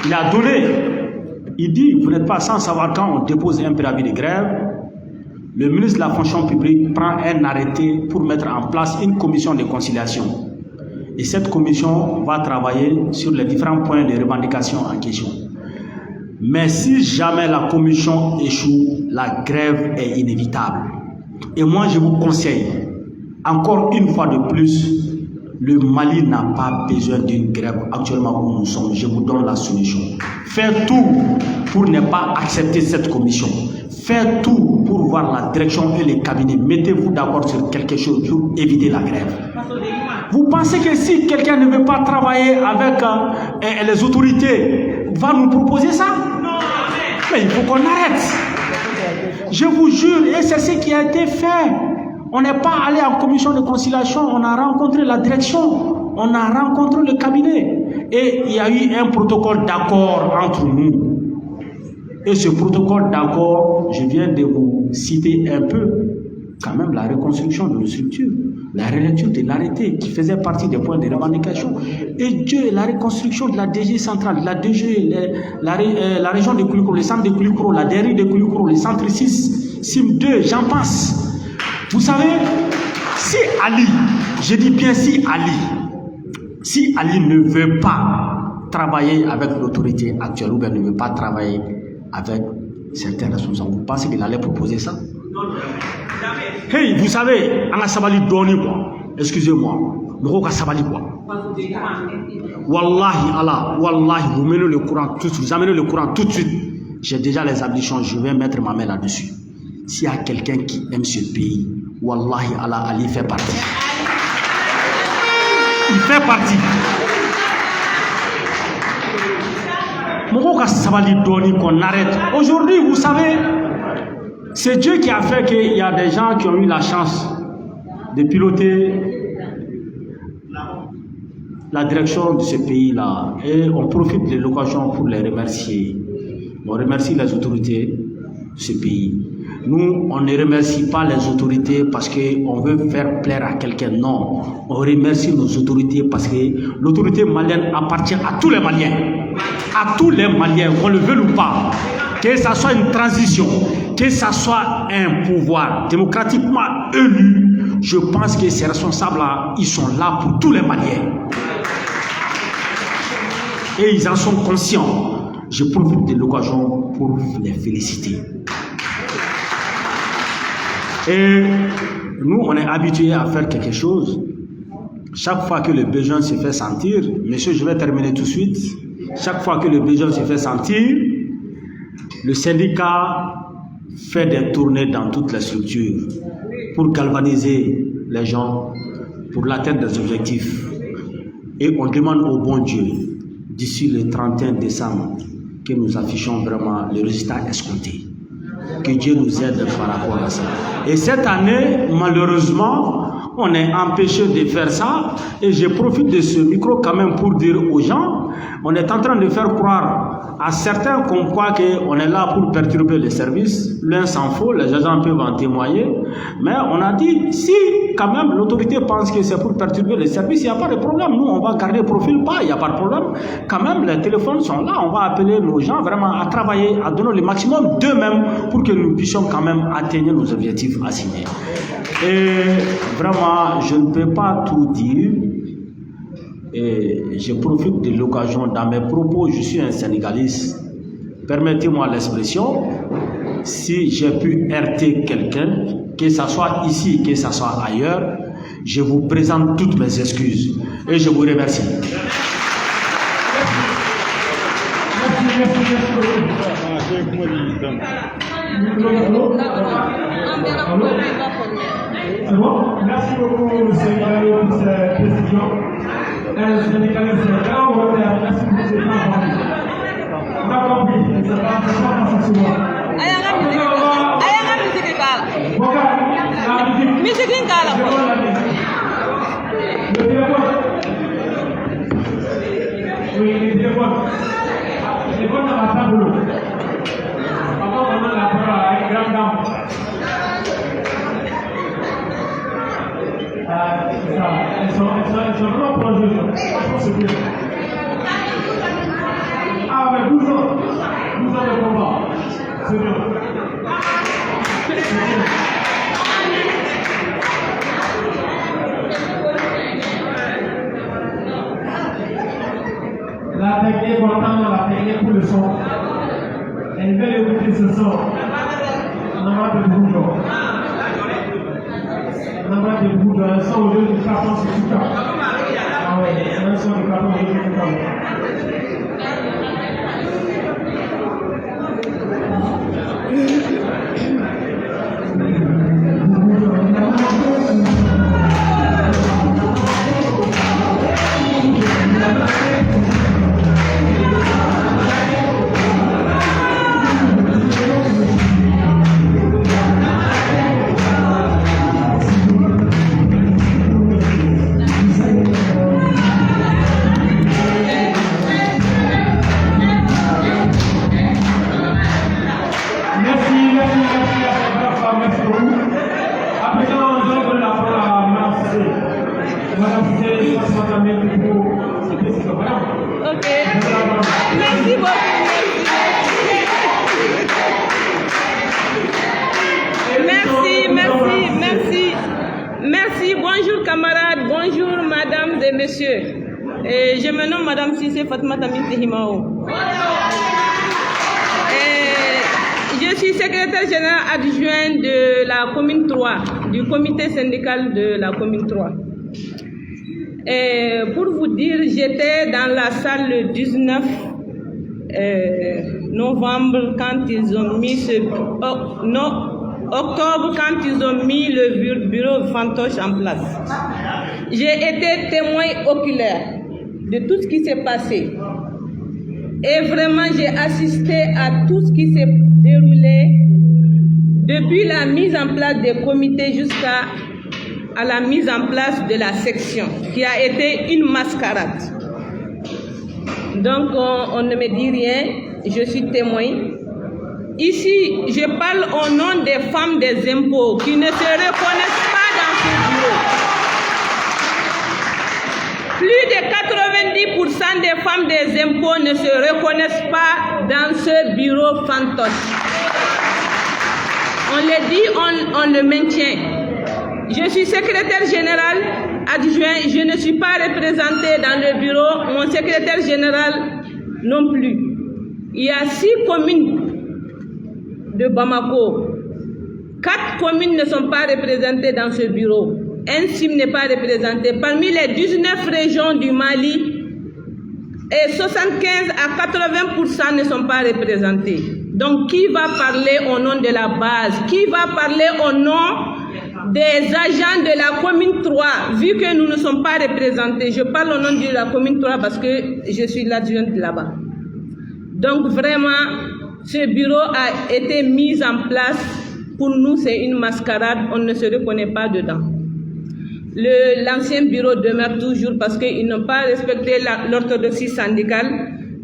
il a donné? Il dit, vous n'êtes pas sans savoir quand on dépose un préavis de grève, le ministre de la fonction publique prend un arrêté pour mettre en place une commission de conciliation. Et cette commission va travailler sur les différents points de revendication en question. Mais si jamais la commission échoue, la grève est inévitable. Et moi, je vous conseille, encore une fois de plus, le Mali n'a pas besoin d'une grève actuellement où nous sommes. Je vous donne la solution. Faites tout pour ne pas accepter cette commission. Faites tout pour voir la direction et les cabinets. Mettez-vous d'accord sur quelque chose pour éviter la grève. Vous pensez que si quelqu'un ne veut pas travailler avec les autorités, va nous proposer ça? Mais il faut qu'on arrête. Je vous jure, et c'est ce qui a été fait. On n'est pas allé en commission de conciliation, on a rencontré la direction, on a rencontré le cabinet. Et il y a eu un protocole d'accord entre nous. Et ce protocole d'accord, je viens de vous citer un peu, quand même, la reconstruction de nos structures, la relecture de l'arrêté qui faisait partie des points de revendication. Et Dieu, la reconstruction de la DG centrale, la DG, la région de Koulikoro, le centre de Koulikoro, la DRI de Koulikoro, le centre 6, SIM 2, j'en passe. Vous savez, si Ali, je dis bien si Ali ne veut pas travailler avec l'autorité actuelle ou bien ne veut pas travailler avec certains responsables, vous pensez qu'il allait proposer ça? Hey, vous savez, on a sabali doni quoi. Excusez-moi, on a sabali quoi. Wallahi Allah, wallahi, vous menez le courant tout de suite, vous amenez le courant tout de suite. J'ai déjà les ablutions, je vais mettre ma main là-dessus. S'il y a quelqu'un qui aime ce pays, wallahi Allah, Ali fait partie. Il fait partie. Qu'on arrête. Aujourd'hui, vous savez, c'est Dieu qui a fait qu'il y a des gens qui ont eu la chance de piloter la direction de ce pays-là. Et on profite de l'occasion pour les remercier. On remercie les autorités de ce pays. Nous, on ne remercie pas les autorités parce qu'on veut faire plaire à quelqu'un. Non, on remercie nos autorités parce que l'autorité malienne appartient à tous les Maliens. À tous les Maliens, qu'on le veuille ou pas. Que ça soit une transition, que ça soit un pouvoir démocratiquement élu, je pense que ces responsables-là, ils sont là pour tous les Maliens. Et ils en sont conscients. Je profite de l'occasion pour les féliciter. Et nous, on est habitués à faire quelque chose. Chaque fois que le besoin se fait sentir, monsieur, je vais terminer tout de suite. Chaque fois que le besoin se fait sentir, le syndicat fait des tournées dans toutes les structures pour galvaniser les gens, pour l'atteinte des objectifs. Et on demande au bon Dieu, d'ici le 31 décembre, que nous affichons vraiment le résultat escompté. Que Dieu nous aide par rapport à ça. Et cette année, malheureusement, on est empêché de faire ça. Et je profite de ce micro quand même pour dire aux gens, on est en train de faire croire à certains comme quoi qu'on est là pour perturber les services. L'un s'en fout, les agents peuvent en témoigner. Mais on a dit, si quand même l'autorité pense que c'est pour perturber les services, il n'y a pas de problème. Nous, on va garder profil bas, il n'y a pas de problème. Quand même, les téléphones sont là. On va appeler nos gens vraiment à travailler, à donner le maximum d'eux-mêmes pour que nous puissions quand même atteindre nos objectifs assignés. Et vraiment, je ne peux pas tout dire. Et je profite de l'occasion dans mes propos, je suis un Sénégaliste. Permettez-moi l'expression, si j'ai pu heurter quelqu'un, que ce soit ici, que ce soit ailleurs, je vous présente toutes mes excuses et je vous remercie. C'est bon? Merci beaucoup, M. Gallo, pour cette précision. Merci pour ces on a compris, c'est pas souvent. Musique oui, les téléphones. Les téléphones dans la table. Avant, on a la parole à une grande dame. C'est ça. Elles sont vraiment plongées. C'est bien. Ah, mais 12 ans. 12 ans de combat. C'est bien. La technique, on entend la technique pour le son. Elle veut écouter ce son. On a pas de bouillon. On a pas de bouillon. Un son au lieu de carton sur tout cas. Ah ouais, c'est un son de carton au lieu de tout cas. Ok. Merci beaucoup. Merci. Bonjour camarades, bonjour mesdames et messieurs. Je me nomme Madame Cissé Fatmata Himao. Je suis secrétaire général adjoint de la commune 3, du comité syndical de la commune 3. Et pour vous dire, j'étais dans la salle le 19 novembre quand ils ont mis octobre quand ils ont mis le bureau fantoche en place. J'ai été témoin oculaire de tout ce qui s'est passé. Et vraiment, j'ai assisté à tout ce qui s'est déroulé depuis la mise en place des comités jusqu'à la mise en place de la section, qui a été une mascarade. Donc, on ne me dit rien, je suis témoin. Ici, je parle au nom des femmes des impôts qui ne se reconnaissent pas dans ce bureau. Plus de 90% des femmes des impôts ne se reconnaissent pas dans ce bureau fantoche. On le dit, on le maintient. Je suis secrétaire général adjoint, je ne suis pas représentée dans le bureau, mon secrétaire général non plus. Il y a 6 communes de Bamako. 4 communes ne sont pas représentées dans ce bureau. Un SIM n'est pas représenté. Parmi les 19 régions du Mali, et 75 à 80% ne sont pas représentés. Donc, qui va parler au nom de la base? Qui va parler au nom des agents de la commune 3, vu que nous ne sommes pas représentés? Je parle au nom de la commune 3 parce que je suis l'adjointe là-bas. Donc, vraiment, ce bureau a été mis en place. Pour nous, c'est une mascarade. On ne se reconnaît pas dedans. L'ancien bureau demeure toujours parce qu'ils n'ont pas respecté l'orthodoxie syndicale.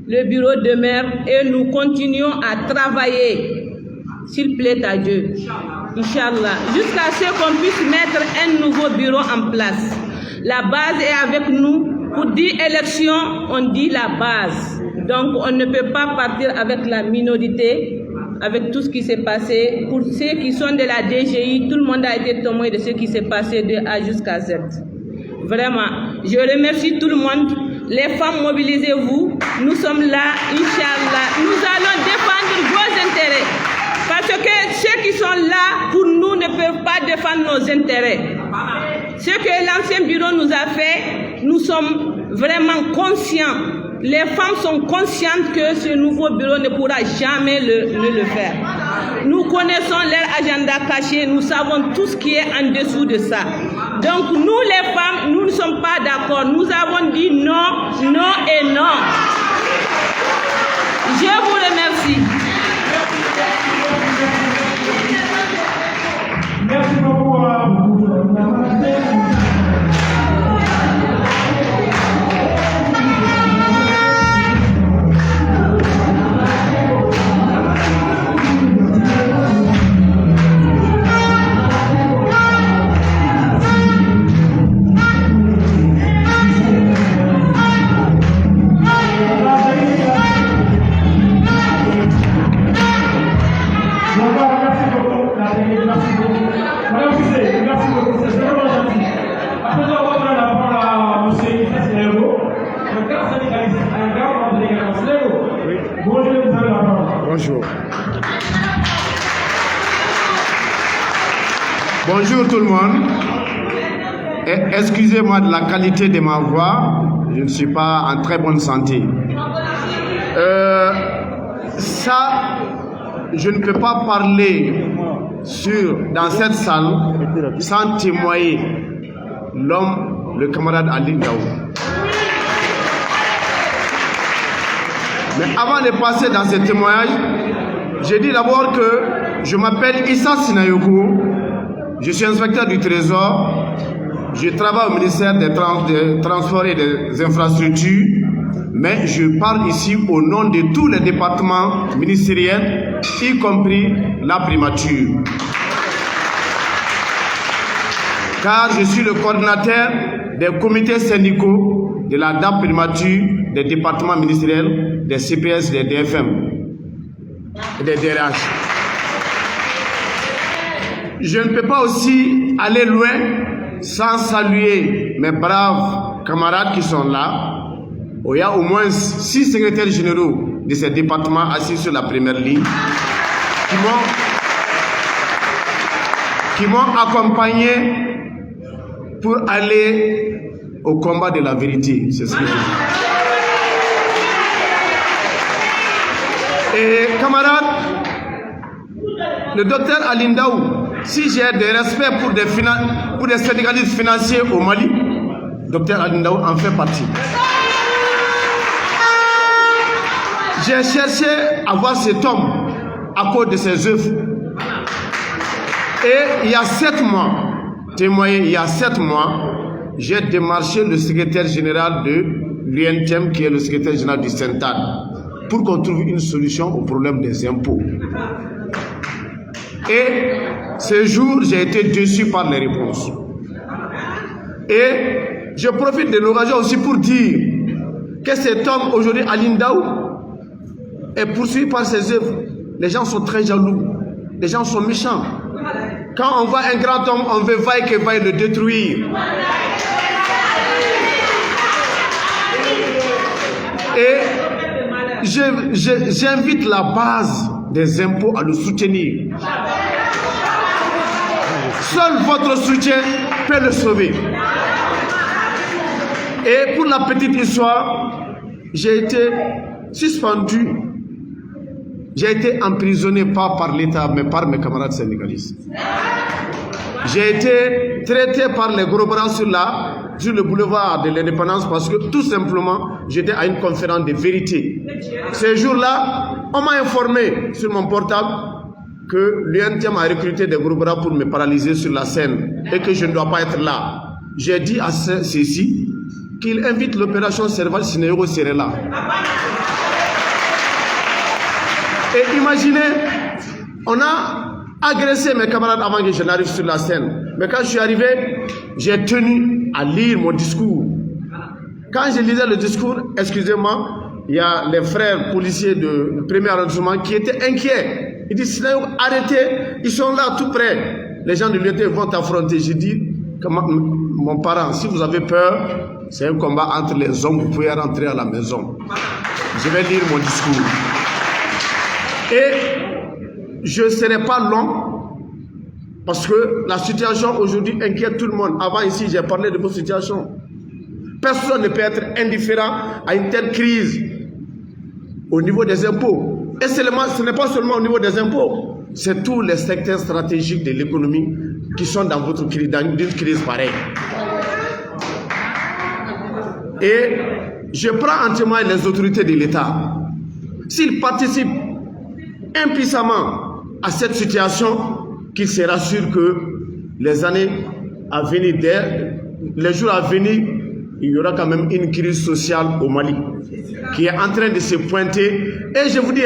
Le bureau demeure et nous continuons à travailler, s'il plaît à Dieu, Inch'Allah, jusqu'à ce qu'on puisse mettre un nouveau bureau en place. La base est avec nous. Pour dire élection, on dit la base. Donc on ne peut pas partir avec la minorité, avec tout ce qui s'est passé. Pour ceux qui sont de la DGI, tout le monde a été témoin de ce qui s'est passé de A jusqu'à Z. Vraiment, je remercie tout le monde. Les femmes, mobilisez-vous. Nous sommes là, Inch'Allah. Nous allons défendre vos intérêts. Parce que ceux qui sont là, pour nous, ne peuvent pas défendre nos intérêts. Ce que l'ancien bureau nous a fait, nous sommes vraiment conscients. Les femmes sont conscientes que ce nouveau bureau ne pourra jamais le faire. Nous connaissons leur agenda caché, nous savons tout ce qui est en dessous de ça. Donc nous les femmes, nous ne sommes pas d'accord. Nous avons dit non, non et non. Je vous remercie. Merci beaucoup à vous. Bonjour. Bonjour tout le monde. Excusez-moi de la qualité de ma voix, je ne suis pas en très bonne santé. Ça, je ne peux pas parler dans cette salle sans témoigner l'homme, le camarade Ali Daou. Mais avant de passer dans ce témoignage, j'ai dit d'abord que je m'appelle Issa Sinayoku, je suis inspecteur du Trésor, je travaille au ministère des Transports et des Infrastructures, mais je parle ici au nom de tous les départements ministériels, y compris la primature. Car je suis le coordinateur des comités syndicaux, de la DAP primature, des départements ministériels, des CPS, des DFM et des DRH. Je ne peux pas aussi aller loin sans saluer mes braves camarades qui sont là. Il y a au moins 6 secrétaires généraux de ces départements assis sur la première ligne qui m'ont accompagné pour aller au combat de la vérité. C'est ce que je dis. Et camarades, le docteur Aline Daou, si j'ai des respects pour des syndicalistes financiers au Mali, docteur Aline Daou en fait partie. J'ai cherché à voir cet homme à cause de ses œuvres. Et il y a 7 mois, témoigné, il y a 7 mois, j'ai démarché le secrétaire général de l'UNTM, qui est le secrétaire général du Centad, pour qu'on trouve une solution au problème des impôts. Et ce jour, j'ai été déçu par les réponses. Et je profite de l'occasion aussi pour dire que cet homme, aujourd'hui, Aline Daou, est poursuivi par ses œuvres. Les gens sont très jaloux. Les gens sont méchants. Quand on voit un grand homme, on veut vaille que vaille le détruire. Et j'invite la base des impôts à le soutenir. Seul votre soutien peut le sauver. Et pour la petite histoire, j'ai été suspendu. J'ai été emprisonné pas par l'État, mais par mes camarades syndicalistes. J'ai été traité par les gros bras sur le boulevard de l'Indépendance parce que tout simplement, j'étais à une conférence de vérité. Ce jour-là, on m'a informé sur mon portable que l'UNTM a recruté des gros bras pour me paralyser sur la scène et que je ne dois pas être là. J'ai dit à ceux-ci qu'il invite l'opération Serval Sinéro serait là. Et imaginez, on a agressé mes camarades avant que je n'arrive sur la scène. Mais quand je suis arrivé, j'ai tenu à lire mon discours. Quand je lisais le discours, excusez-moi, il y a les frères policiers du premier arrondissement qui étaient inquiets. Ils disent, arrêtez, ils sont là tout près. Les gens de l'UNT vont t'affronter. J'ai dit, mon parent, si vous avez peur, c'est un combat entre les hommes, vous pouvez rentrer à la maison. Je vais lire mon discours. Et je ne serai pas long parce que la situation aujourd'hui inquiète tout le monde. Avant ici, j'ai parlé de votre situation. Personne ne peut être indifférent à une telle crise au niveau des impôts. Et ce n'est pas seulement au niveau des impôts, c'est tous les secteurs stratégiques de l'économie qui sont dans votre crise, dans une crise pareille. Et je prends en témoin les autorités de l'État. S'ils participent impuissamment à cette situation, qu'ils se rassurent que les années à venir, les jours à venir, il y aura quand même une crise sociale au Mali qui est en train de se pointer. Et je vous dis,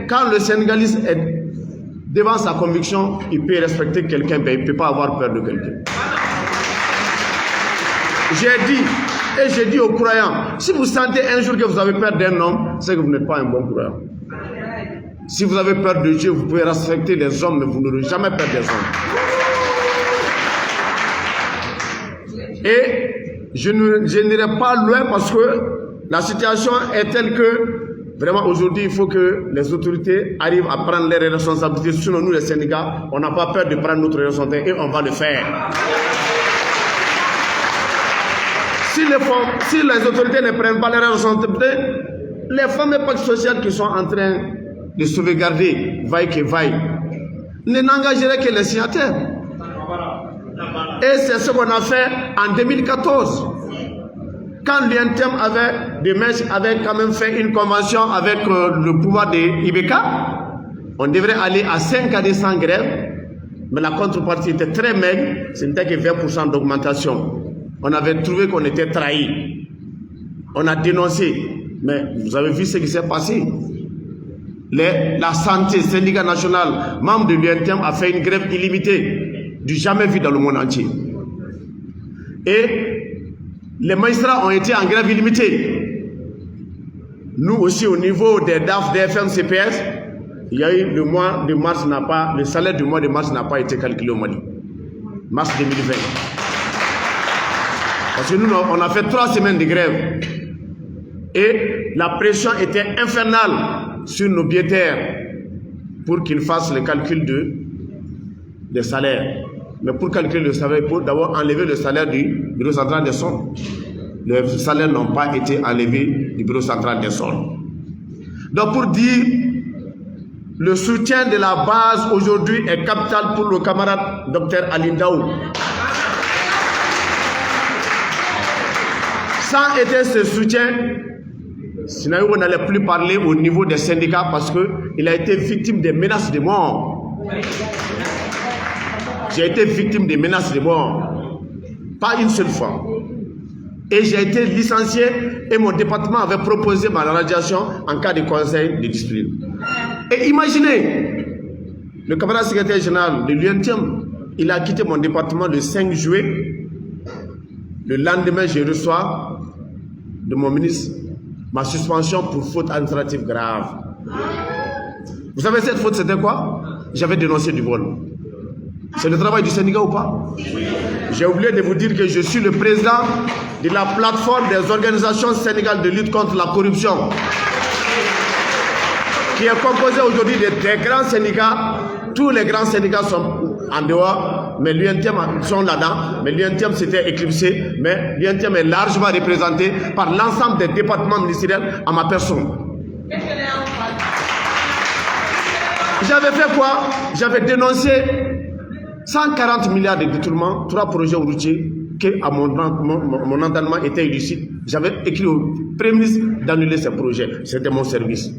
quand le Sénégalais est devant sa conviction, il peut respecter quelqu'un, mais il ne peut pas avoir peur de quelqu'un. J'ai dit aux croyants, si vous sentez un jour que vous avez peur d'un homme, c'est que vous n'êtes pas un bon croyant. Si vous avez peur de Dieu, vous pouvez respecter les hommes, mais vous n'aurez jamais peur des hommes. Et je n'irai pas loin parce que la situation est telle que vraiment aujourd'hui, il faut que les autorités arrivent à prendre leurs responsabilités. Sinon, nous, les syndicats, on n'a pas peur de prendre notre responsabilité et on va le faire. Si les autorités ne prennent pas leurs responsabilités, les fameux pactes sociaux qui sont en train de sauvegarder, vaille que vaille, ne n'engageraient que les signataires. Et c'est ce qu'on a fait en 2014. Quand l'UNTM avait quand même fait une convention avec le pouvoir de Ibeka, on devrait aller à 5 années sans grève, mais la contrepartie était très maigre, ce n'était que 20% d'augmentation. On avait trouvé qu'on était trahis. On a dénoncé, mais vous avez vu ce qui s'est passé. La santé, syndicat national, membre de l'UNTM, a fait une grève illimitée, du jamais vu dans le monde entier. Et les magistrats ont été en grève illimitée. Nous aussi, au niveau des DAF, DFM, CPS, il y a eu le mois de mars le salaire du mois de mars n'a pas été calculé au Mali. Mars 2020. Parce que nous, on a fait 3 semaines de grève. Et la pression était infernale sur nos biétaires pour qu'ils fassent le calcul des salaires. Mais pour calculer le salaire, il faut d'abord enlever le salaire du bureau central des soldes. Les salaires n'ont pas été enlevés du bureau central des soldes. Donc pour dire, le soutien de la base aujourd'hui est capital pour le camarade Dr Alindaou. Sans être ce soutien, sinon on n'allait plus parler au niveau des syndicats parce qu'il a été victime des menaces de mort. J'ai été victime des menaces de mort. Pas une seule fois. Et j'ai été licencié et mon département avait proposé ma radiation en cas de conseil de discipline. Et imaginez, le camarade secrétaire général de l'UNTM, il a quitté mon département le 5 juillet. Le lendemain, je reçois de mon ministre ma suspension pour faute administrative grave. Vous savez cette faute c'était quoi? J'avais dénoncé du vol. C'est le travail du syndicat ou pas? J'ai oublié de vous dire que je suis le président de la plateforme des organisations sénégales de lutte contre la corruption, qui est composée aujourd'hui des grands syndicats. Tous les grands syndicats sont en dehors, mais l'UNTM sont là-dedans. Mais l'UNTM s'était éclipsé, mais l'UNTM est largement représenté par l'ensemble des départements ministériels à ma personne. J'avais fait quoi? J'avais dénoncé 140 milliards de détournements, 3 projets routiers qui, à mon entendement, étaient illicites. J'avais écrit au Premier ministre d'annuler ces projets. C'était mon service.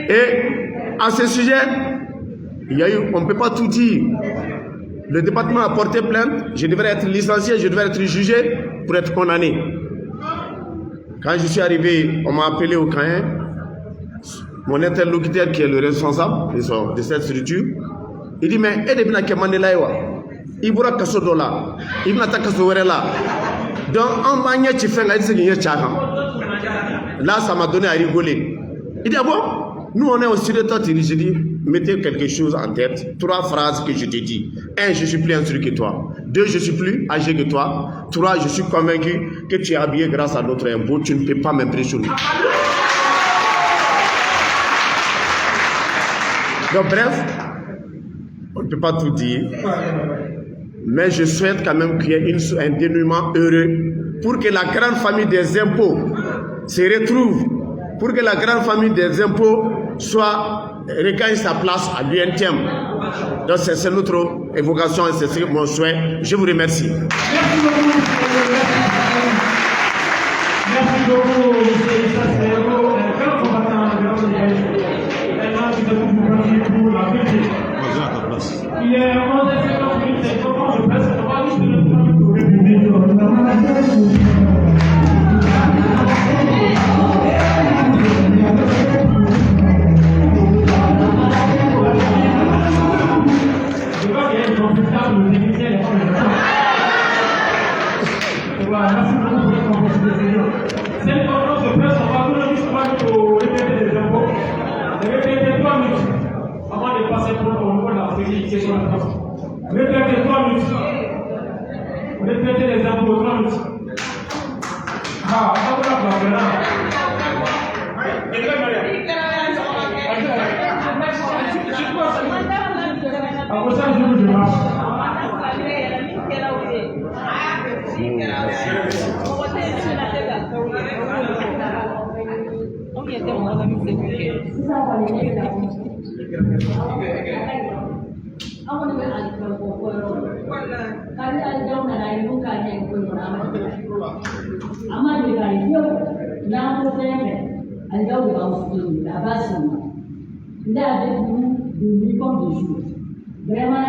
Et à ce sujet, il y a eu, on ne peut pas tout dire. Le département a porté plainte, je devrais être licencié, je devrais être jugé pour être condamné. Quand je suis arrivé, on m'a appelé au Caen. Mon interlocuteur qui est le responsable de cette structure, il dit mais aidez bien Mandela il bura kaso dola il na ta kaso là. Donc en manière tu fais la là ça m'a donné à rigoler. Il dit ah bon, nous on est aussi de toi, je dis mettez quelque chose en tête, 3 phrases que je te dis. 1, je suis plus instruit que toi. 2, je suis plus âgé que toi. 3, je suis convaincu que tu es habillé grâce à notre impôt, tu ne peux pas m'impressionner. Donc bref, on ne peut pas tout dire, mais je souhaite quand même qu'il y ait un dénouement heureux pour que la grande famille des impôts se retrouve, pour que la grande famille des impôts regagne sa place à l'UNTM. Donc c'est notre évocation et c'est mon souhait. Je vous remercie. Merci beaucoup, il est 11h50 minutes, c'est comment je passe, on va juste le je vois qu'il y a une consultable au technicien des femmes. Voilà, merci beaucoup pour votre compréhension. Cette conférence de presse, on va tout le justement au répéter des impôts. Répétez 3 minutes avant de passer pour au niveau de la sécurité sur la France. Répétez 3 minutes. Répétez les impôts 3 minutes. Ah, ça va pas là. Après ça, je vous demande. Vraiment,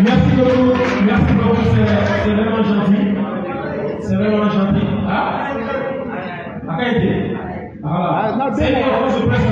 Merci beaucoup, c'est vraiment gentil. C'est vraiment gentil. Ah, voilà. C'est une conférence de presse,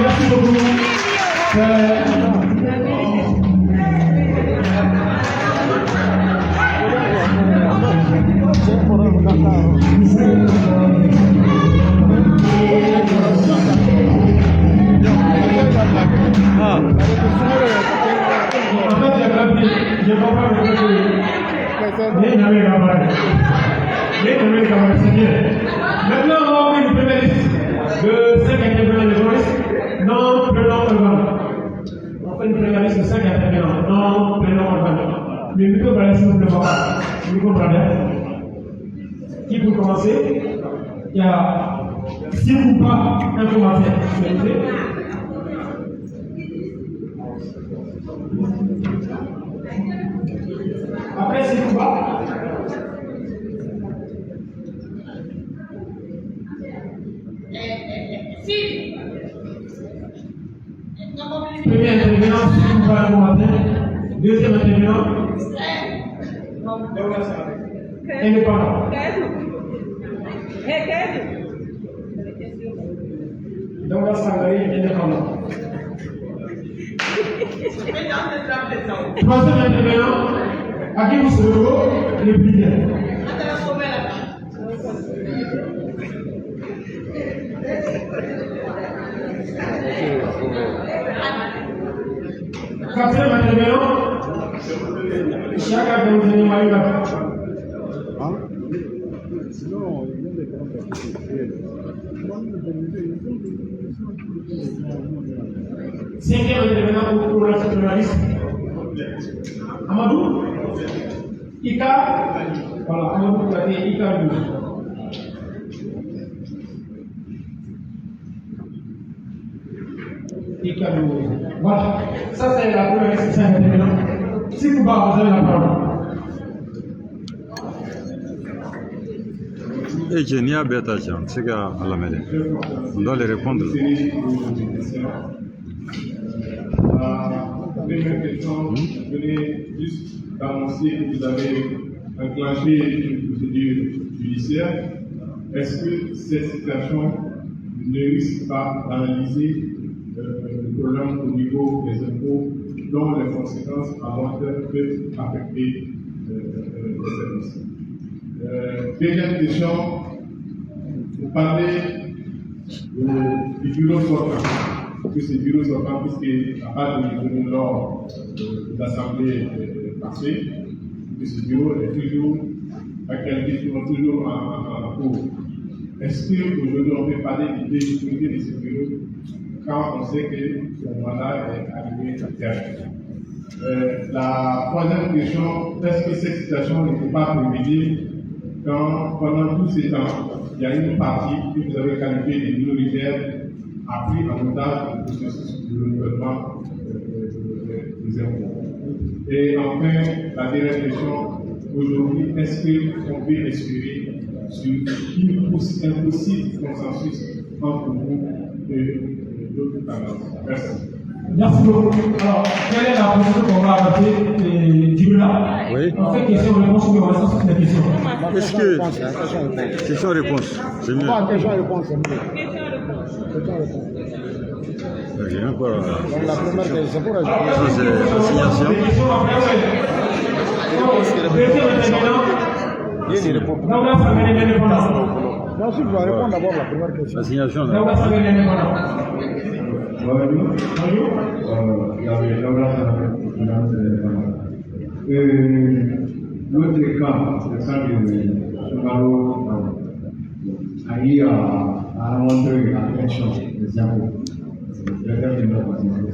merci beaucoup. Maintenant, on va ouvrir une première liste de 5 intervenants de journalistes. Non, prénom, urbain. On fait une première liste de 5 intervenants. Non, prénom, urbain. Le micro va laisser le voir. Le micro va bien. Qui peut commencer? Il y a Sikouba informateur. S'il vous plaît. Après Sikouba. Premier intervenant, Sikouba informateur. Deuxième intervenant, indépendant. Daouda Sangari, indépendant. Troisième intervenant, Hakim Soro, le président. Quatrième intervenant, Chaka Gauzeni Maïga. Cinquième intervenant pour la journaliste. Amadou Ika. Voilà, Amadou Kate Ika. Voilà, ça c'est la première section intervenante. Si vous avez la parole. Et je n'y ai pas c'est qu'à la mêlée. On doit les répondre. La première question, je voulais juste annoncer que vous avez enclenché une procédure judiciaire. Est-ce que cette situation ne risque pas d'analyser le problème au niveau des impôts dont les conséquences à long terme peuvent affecter les services? Deuxième question, vous parlez du bureau sortant, que ce bureau sortant, puisqu'il n'a pas de lors de l'Assemblée passée, que ce bureau est toujours actualité, toujours en cours. Est-ce qu'aujourd'hui on peut parler de légitimité de ce bureau quand on sait que son mandat est arrivé à terme? La troisième question, est-ce que cette situation ne peut pas prévenir quand pendant tous ces temps, il y a une partie que vous avez qualifiée de minoritaire a pris en otage le processus de renouvellement des impôts. Et enfin, la dernière question aujourd'hui, est-ce qu'on peut espérer sur un possible consensus entre vous et d'autres tendances? Merci. Merci beaucoup. Alors, quelle est la position qu'on va adopter du là? Oui. En fait, question-réponse ou on sur la question? Est-ce que question-réponse, c'est mieux. Question-réponse, c'est mieux. Question-réponse. J'ai même pas. Donc la première question, c'est pour Ça, c'est l'assignation. Non, si, je dois répondre d'abord à la première question. L'assignation, là. L'autre camp, c'est ça de Soumaro a eu à rencontrer l'attention des impôts. Le fait de notre partenaire.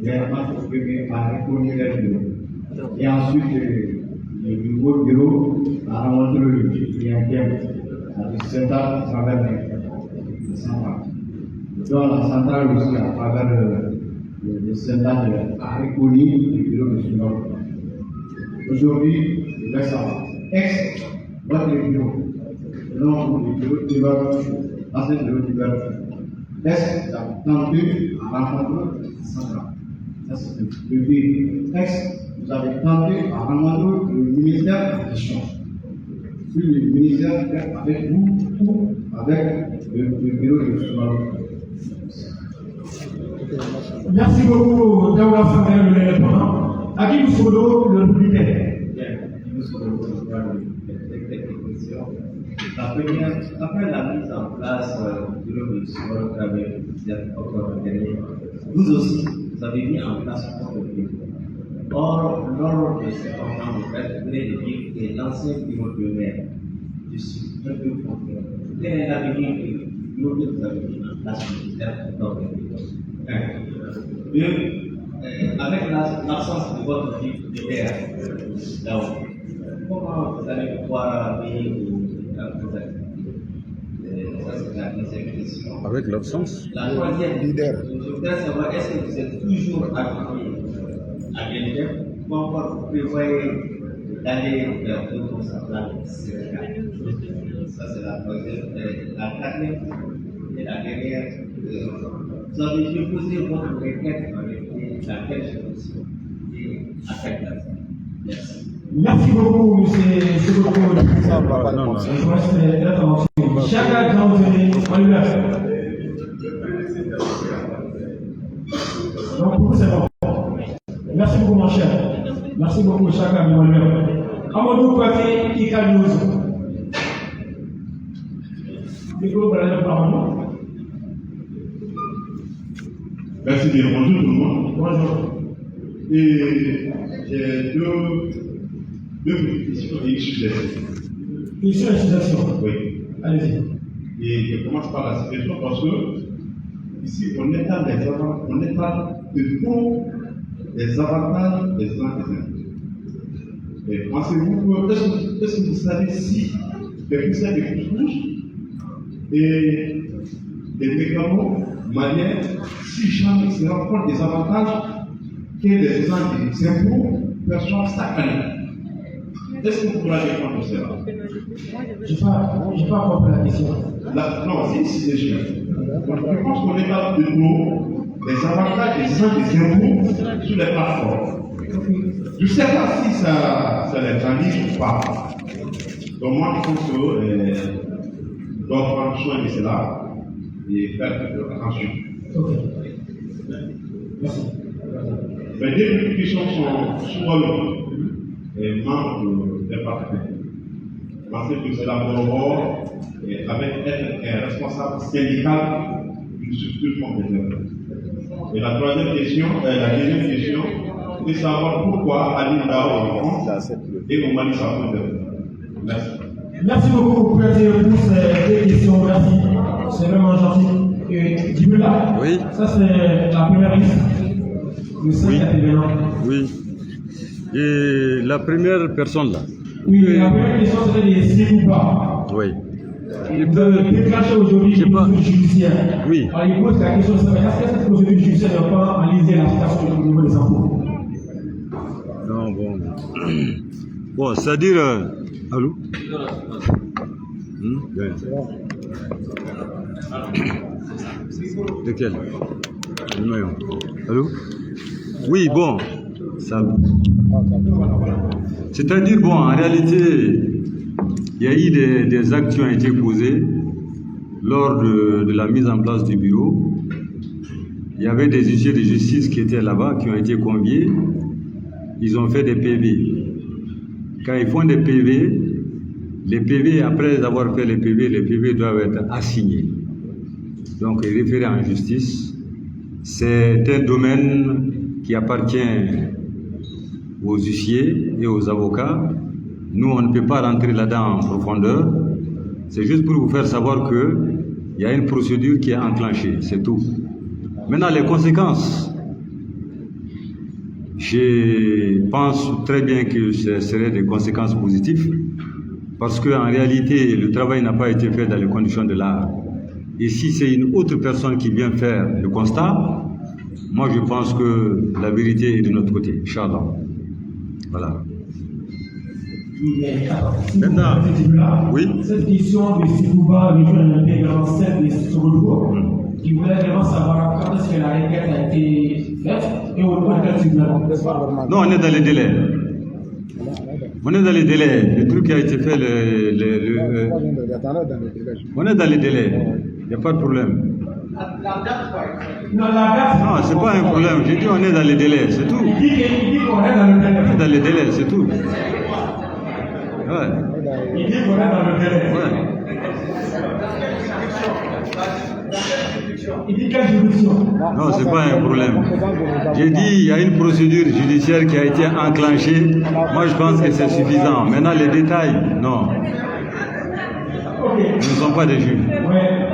Il a entrepris à reconnaître les bureaux. Et ensuite, le nouveau bureau a rencontré le clientèle, c'est-à-dire central à travers les centrales. Donc la centrale aussi à travers le central a reconnu le bureau de Soumaro. Aujourd'hui, je vais savoir, est-ce votre bureau, non, le bureau de l'ouverture, l'ancien bureau d'ouverture, est-ce que vous avez tenté à rencontrer la centrale? Ça, c'est le but. Est-ce que vous avez tenté à rencontrer le ministère des Changes? Puis le ministère avec vous ou avec le bureau de Soumaro? Merci beaucoup d'avoir fait le répondant. À qui vous souhaitez le républicain? La première, après la mise en place du bureau de Soumaro avec le ministère octobre dernier, vous aussi, vous avez mis en place votre bureau. Or, lors de cette conférence de presse, vous venez de dire que l'ancien bureau de maire, je suis un peu confiant. Quel est l'avenir du bureau que vous avez mis en place au ministère octobre dernier? Deux, avec l'absence de votre militaire là-haut, comment vous allez pouvoir venir aux activités? Ça, c'est la deuxième question. Avec l'absence. La troisième, je voudrais savoir, est-ce que vous êtes toujours affilié à l'UNICEF ou encore vous prévoyez d'aller vers d'autres centrales syndicales? Ça, c'est la troisième. La quatrième et la dernière, vous avez déposé votre requête avec laquelle je me suis affecté. Merci. Merci beaucoup, monsieur beaucoup. Ça, on ne va pas répondre. Chacun d'entre vous, on lui a fait. Donc, pour vous, c'est bon. Merci beaucoup, mon cher. Merci beaucoup, chacun de vous. Amadou Kouaké, Ika News. Micro, pardon. Merci bien. Bonjour tout le monde. Bonjour. Et j'ai deux questions et une suggestion. Une suggestion. Oui. Allez-y. Et je commence par la suggestion parce que ici, on étale de tous les avantages des uns des impôts. Et pensez-vous, est-ce que vous savez si les poussières de couche et les mécanos maliens, si jamais ils se rendent compte des avantages que les gens des impôts perçoivent chaque année? Est-ce que vous pourrez répondre à cela? Je n'ai pas compris la question. Non, c'est déjà. Je pense qu'on est capable de nous les avantages des gens des impôts sur les plateformes. Je ne sais pas si ça les analyse ou pas. Donc moi, je pense qu'on doit prendre soin de cela et faire attention. Ok. Merci. Les deux questions sont souvent les membres des partenaires. Parce que c'est la corrobore avec être un responsable syndical d'une structure complémentaire. Et la troisième question, la deuxième question, c'est de savoir pourquoi Ali Dao en France et au Mali ça pose. Merci. Merci beaucoup pour ces deux questions. Merci. C'est vraiment gentil. Et Dibula, Oui. Ça c'est la première liste. Oui. Oui. Et la première personne là, Oui, la première question c'était des Sékouba. Oui. Vous avez déclenché aujourd'hui une procédure judiciaire. Oui. Alors, il pose la question, est-ce que cette procédure judiciaire n'a pas analysé la situation au niveau des impôts? Non, bon. Bon, c'est-à-dire... allô? Bien. Lequel? Allô? Oui, bon. Ça... C'est-à-dire, bon, en réalité, il y a eu des actes qui ont été posés lors de la mise en place du bureau. Il y avait des huissiers de justice qui étaient là-bas, qui ont été conviés. Ils ont fait des PV. Quand ils font des PV, les PV, après avoir fait les PV doivent être assignés. Donc, référés en justice. C'est un domaine qui appartient aux huissiers et aux avocats. Nous, on ne peut pas rentrer là-dedans en profondeur. C'est juste pour vous faire savoir qu'il y a une procédure qui est enclenchée, c'est tout. Maintenant, les conséquences, je pense très bien que ce seraient des conséquences positives, parce qu'en réalité, le travail n'a pas été fait dans les conditions de l'art. Et si c'est une autre personne qui vient faire le constat, moi je pense que la vérité est de notre côté, Inch'Allah. Voilà. Maintenant, oui. Cette question de Sékouba rejoint également celle de Sorogo, qui voulait vraiment savoir quand est-ce que la requête a été faite et au niveau de quel tribunal. Non, on est dans les délais. On est dans les délais. Le truc qui a été fait, on est dans les délais. Il n'y a pas de problème. Non, la date. Non, c'est pas un problème. J'ai dit on est dans les délais, c'est tout. Il dit qu'on est dans le délai. On est dans les délais, c'est tout. Ouais. Il dit qu'on est dans le délai. Ouais. Il dit quelle juridiction? Non, c'est pas un problème. J'ai dit il y a une procédure judiciaire qui a été enclenchée. Moi, je pense que c'est suffisant. Maintenant, les détails, non. Nous ne sommes pas des juges. Ouais.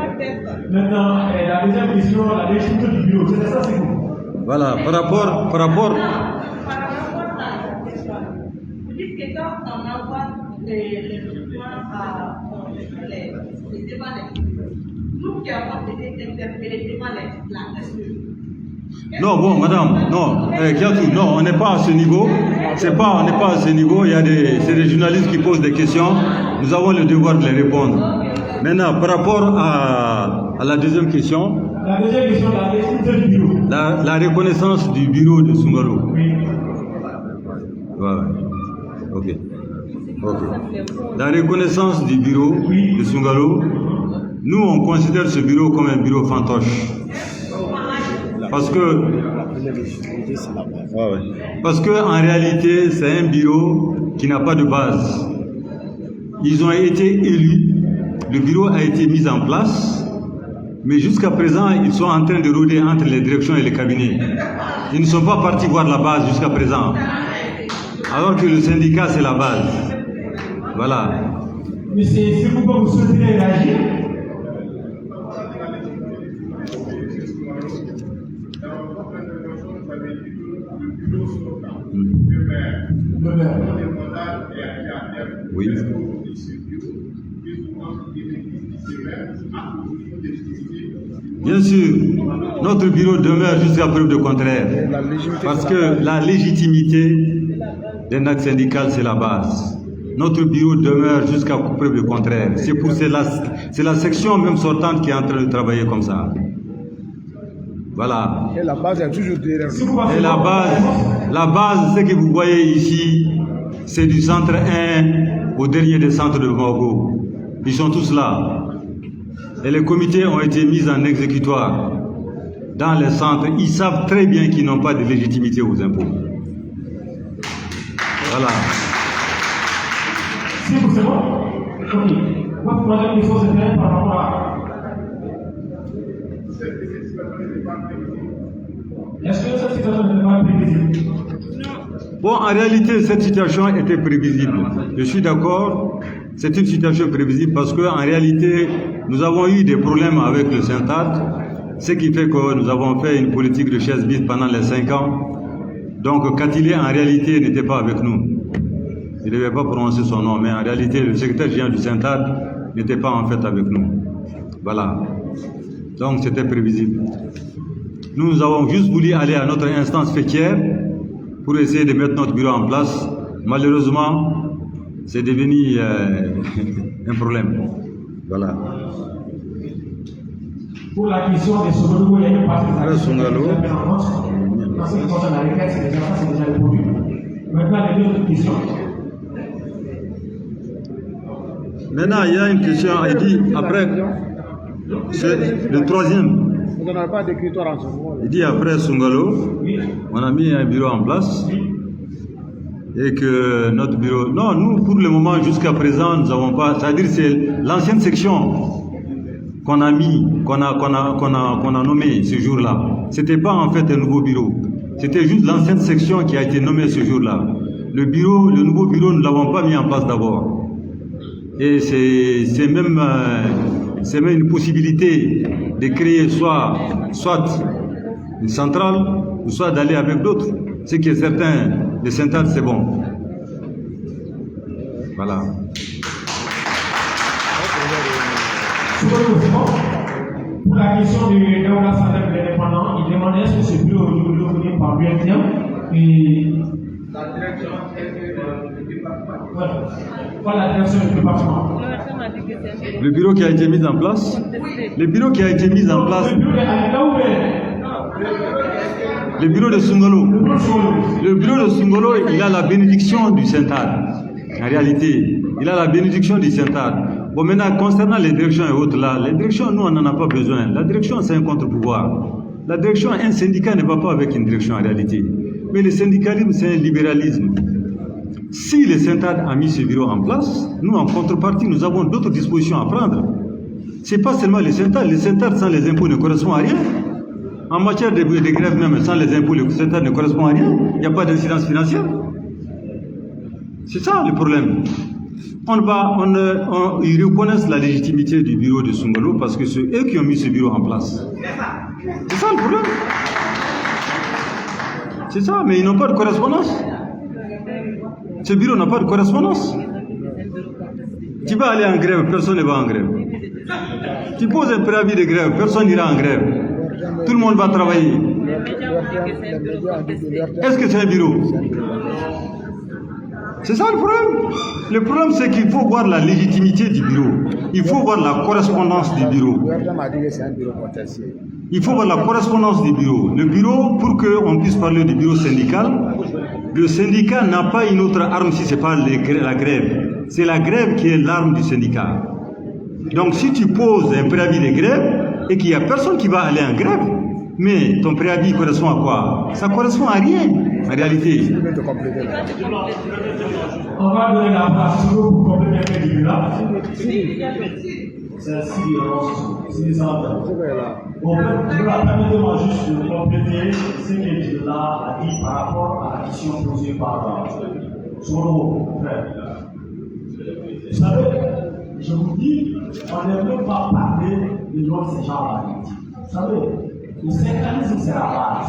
Maintenant, la deuxième question, la légitimité du bureau, c'est ça, c'est quoi? Voilà, par rapport. Vous dites que quand on envoie les documents à les débats, nous qui avons été interpellés devant la SE. Non, bon, madame, non, non, on n'est pas à ce niveau. On n'est pas à ce niveau. C'est des journalistes qui posent des questions. Nous avons le devoir de les répondre. Maintenant, par rapport à la deuxième question. La deuxième question, la légitimité du bureau. La reconnaissance du bureau de Soungalo. Oui. Ouais. Ok. La reconnaissance du bureau de Soungalo, nous, on considère ce bureau comme un bureau fantoche. Parce que en réalité, c'est un bureau qui n'a pas de base. Ils ont été élus, le bureau a été mis en place, mais jusqu'à présent, ils sont en train de rôder entre les directions et les cabinets. Ils ne sont pas partis voir la base jusqu'à présent. Alors que le syndicat, c'est la base. Voilà. Mais c'est pourquoi vous souhaitez réagir. Oui. Bien sûr, notre bureau demeure jusqu'à preuve de contraire. Parce que la légitimité d'un acte syndical, c'est la base. Notre bureau demeure jusqu'à preuve de contraire. C'est la section même sortante qui est en train de travailler comme ça. Voilà. Et la base est toujours derrière. Et la base, ce que vous voyez ici, c'est du centre 1 au dernier des centres de Morgo. Ils sont tous là. Et les comités ont été mis en exécutoire dans les centres. Ils savent très bien qu'ils n'ont pas de légitimité aux impôts. Voilà. Si vous savez, ok. Votre troisième question, c'était par rapport à. Est-ce que cette situation n'était pas prévisible? Bon, en réalité, cette situation était prévisible. Je suis d'accord, c'est une situation prévisible parce qu'en réalité, nous avons eu des problèmes avec le Syntat, ce qui fait que nous avons fait une politique de chaise vide pendant les 5 ans. Donc, Katilé, en réalité, n'était pas avec nous. je ne devais pas prononcer son nom, mais en réalité, le secrétaire général du Syntad n'était pas en fait avec nous. Voilà. Donc, c'était prévisible. Nous avons juste voulu aller à notre instance fêtière pour essayer de mettre notre bureau en place. Malheureusement, c'est devenu un problème. Voilà. Pour la question des Songalo, il y a une partie de la question Songalo. En ce qui concerne la requête, c'est déjà répondu. Maintenant, il y a une autre question. Maintenant, il y a une question, il dit, après, c'est le troisième. Vous n'avez pas d'écritoire en ce moment. Il dit, après Songalo, on a mis un bureau en place. Et que notre bureau... Non, nous, pour le moment, jusqu'à présent, nous n'avons pas... C'est-à-dire, c'est l'ancienne section qu'on a mis, qu'on a nommé ce jour-là. C'était pas en fait un nouveau bureau. C'était juste l'ancienne section qui a été nommée ce jour-là. Le nouveau bureau, nous ne l'avons pas mis en place d'abord. Et c'est même une possibilité de créer soit une centrale, ou soit d'aller avec d'autres. Ce qui est certain, le Syntad, c'est bon. Voilà. Pour la question du développement central de l'indépendant, il demandait est-ce que ce bureau est reconnu par l'UNTM et la direction du département. Voilà, la direction du département. Le bureau qui a été mis en place. Le bureau qui a été mis en place. Le bureau de Songalo. Le bureau de Songalo, il a la bénédiction du Syntad. En réalité, il a la bénédiction du Syntad. Bon, maintenant, concernant les directions et autres là, les directions, nous, on n'en a pas besoin. La direction, c'est un contre-pouvoir. La direction, un syndicat ne va pas avec une direction en réalité. Mais le syndicalisme, c'est un libéralisme. Si le Syntad a mis ce bureau en place, nous, en contrepartie, nous avons d'autres dispositions à prendre. Ce n'est pas seulement le Syntad. Le Syntad, sans les impôts, ne correspond à rien. En matière de grève même, sans les impôts, le Syntad ne correspond à rien. Il n'y a pas d'incidence financière. C'est ça le problème. Ils reconnaissent la légitimité du bureau de Songalo parce que c'est eux qui ont mis ce bureau en place. C'est ça le problème. C'est ça, mais ils n'ont pas de correspondance. Ce bureau n'a pas de correspondance. Tu vas aller en grève, personne ne va en grève. Tu poses un préavis de grève, personne n'ira en grève. Tout le monde va travailler. Est-ce que c'est un bureau? C'est ça le problème. Le problème, c'est qu'il faut voir la légitimité du bureau. Il faut voir la correspondance du bureau. Il faut voir la correspondance du bureau. Le bureau, pour qu'on puisse parler du bureau syndical, le syndicat n'a pas une autre arme si ce n'est pas la grève. C'est la grève qui est l'arme du syndicat. Donc si tu poses un préavis de grève et qu'il n'y a personne qui va aller en grève, mais ton préavis correspond à quoi? Ça correspond à rien, en réalité. On va donner la place pour compléter le là. C'est si bon, permettez-moi juste de compléter ce que là a dit par rapport à la question posée par son frère. Vous savez, je vous dis, on ne peut pas parler de ces gens-là. Vous savez, le syndicalisme, c'est la base.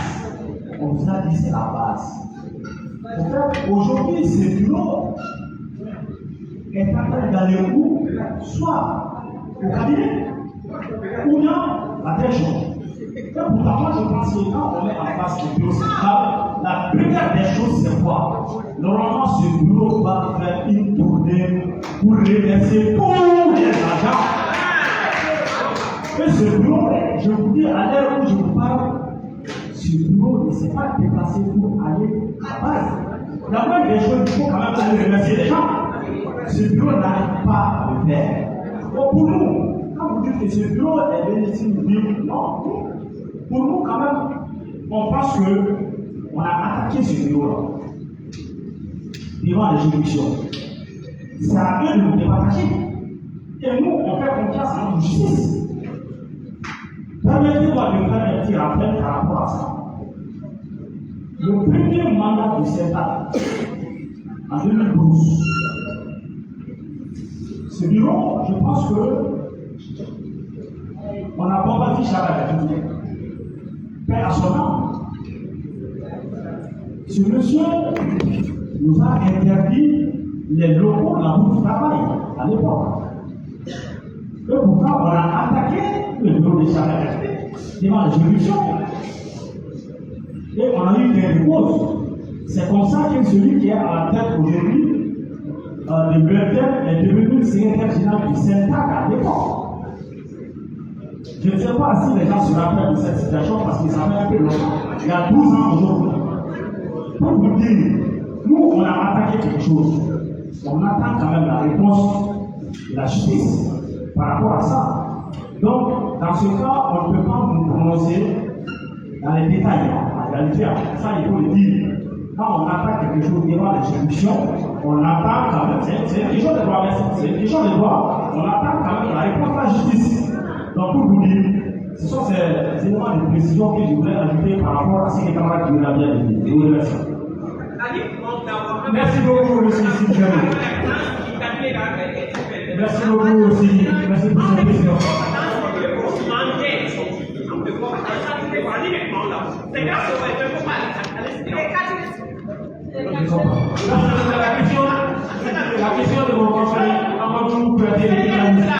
On vous a dit c'est la base. En fait, aujourd'hui, ce bureau est en train d'aller où? Soit au cabinet, ou bien à des gens. Pourtant, moi, je pense que quand on met en place le bureau central, la première des choses, c'est quoi? Normalement, ce bureau va faire une tournée pour remercier tous les agents. Et ce bureau, je vous dis, à l'heure où je vous parle, ce bureau ne s'est pas déplacé pour aller à la base. La moindre des choses, il faut quand même aller remercier les gens. Ce bureau n'arrive pas à le faire. Donc pour nous, quand vous dites que ce bureau est bénéfique, non. Pour nous, quand même, on pense qu'on a attaqué ce bureau-là devant les juridictions. C'est à eux de nous départager. Et nous, on fait confiance à notre justice. Permettez-moi de faire un petit rappel par rapport à ça. Le premier mandat du Sénat, en 2012, ce bureau, je pense que on n'a pas bâti Charles République. Paix à son âme. Ce monsieur nous a interdit les locaux de la bourse du travail à l'époque. Et pourquoi on a attaqué le bureau des charges devant les juridictions. Et on a eu des causes. C'est comme ça que celui qui est à la tête aujourd'hui de l'URTM est devenu secrétaire général du CENTAC à l'époque. Je ne sais pas si les gens se rappellent de cette situation parce qu'ils savaient un peu longtemps. Il y a 12 ans aujourd'hui. Pour vous dire, nous, on a attaqué quelque chose. On attend quand même la réponse de la justice par rapport à ça. Donc, dans ce cas, on ne peut pas nous prononcer dans les détails. En réalité, ça, il faut le dire. Quand on attaque quelque chose devant les juridictions, on attend quand même, c'est une question de droit, c'est une question de droit. On attend quand même la réponse de la justice. Donc, pour vous dire, ce sont ces éléments de précision que je voulais ajouter par rapport à ce que les camarades qui nous bien dit. Je vous remercie. Merci beaucoup, monsieur Sidjani. Merci beaucoup aussi. Merci pour cette question. C'est grâce au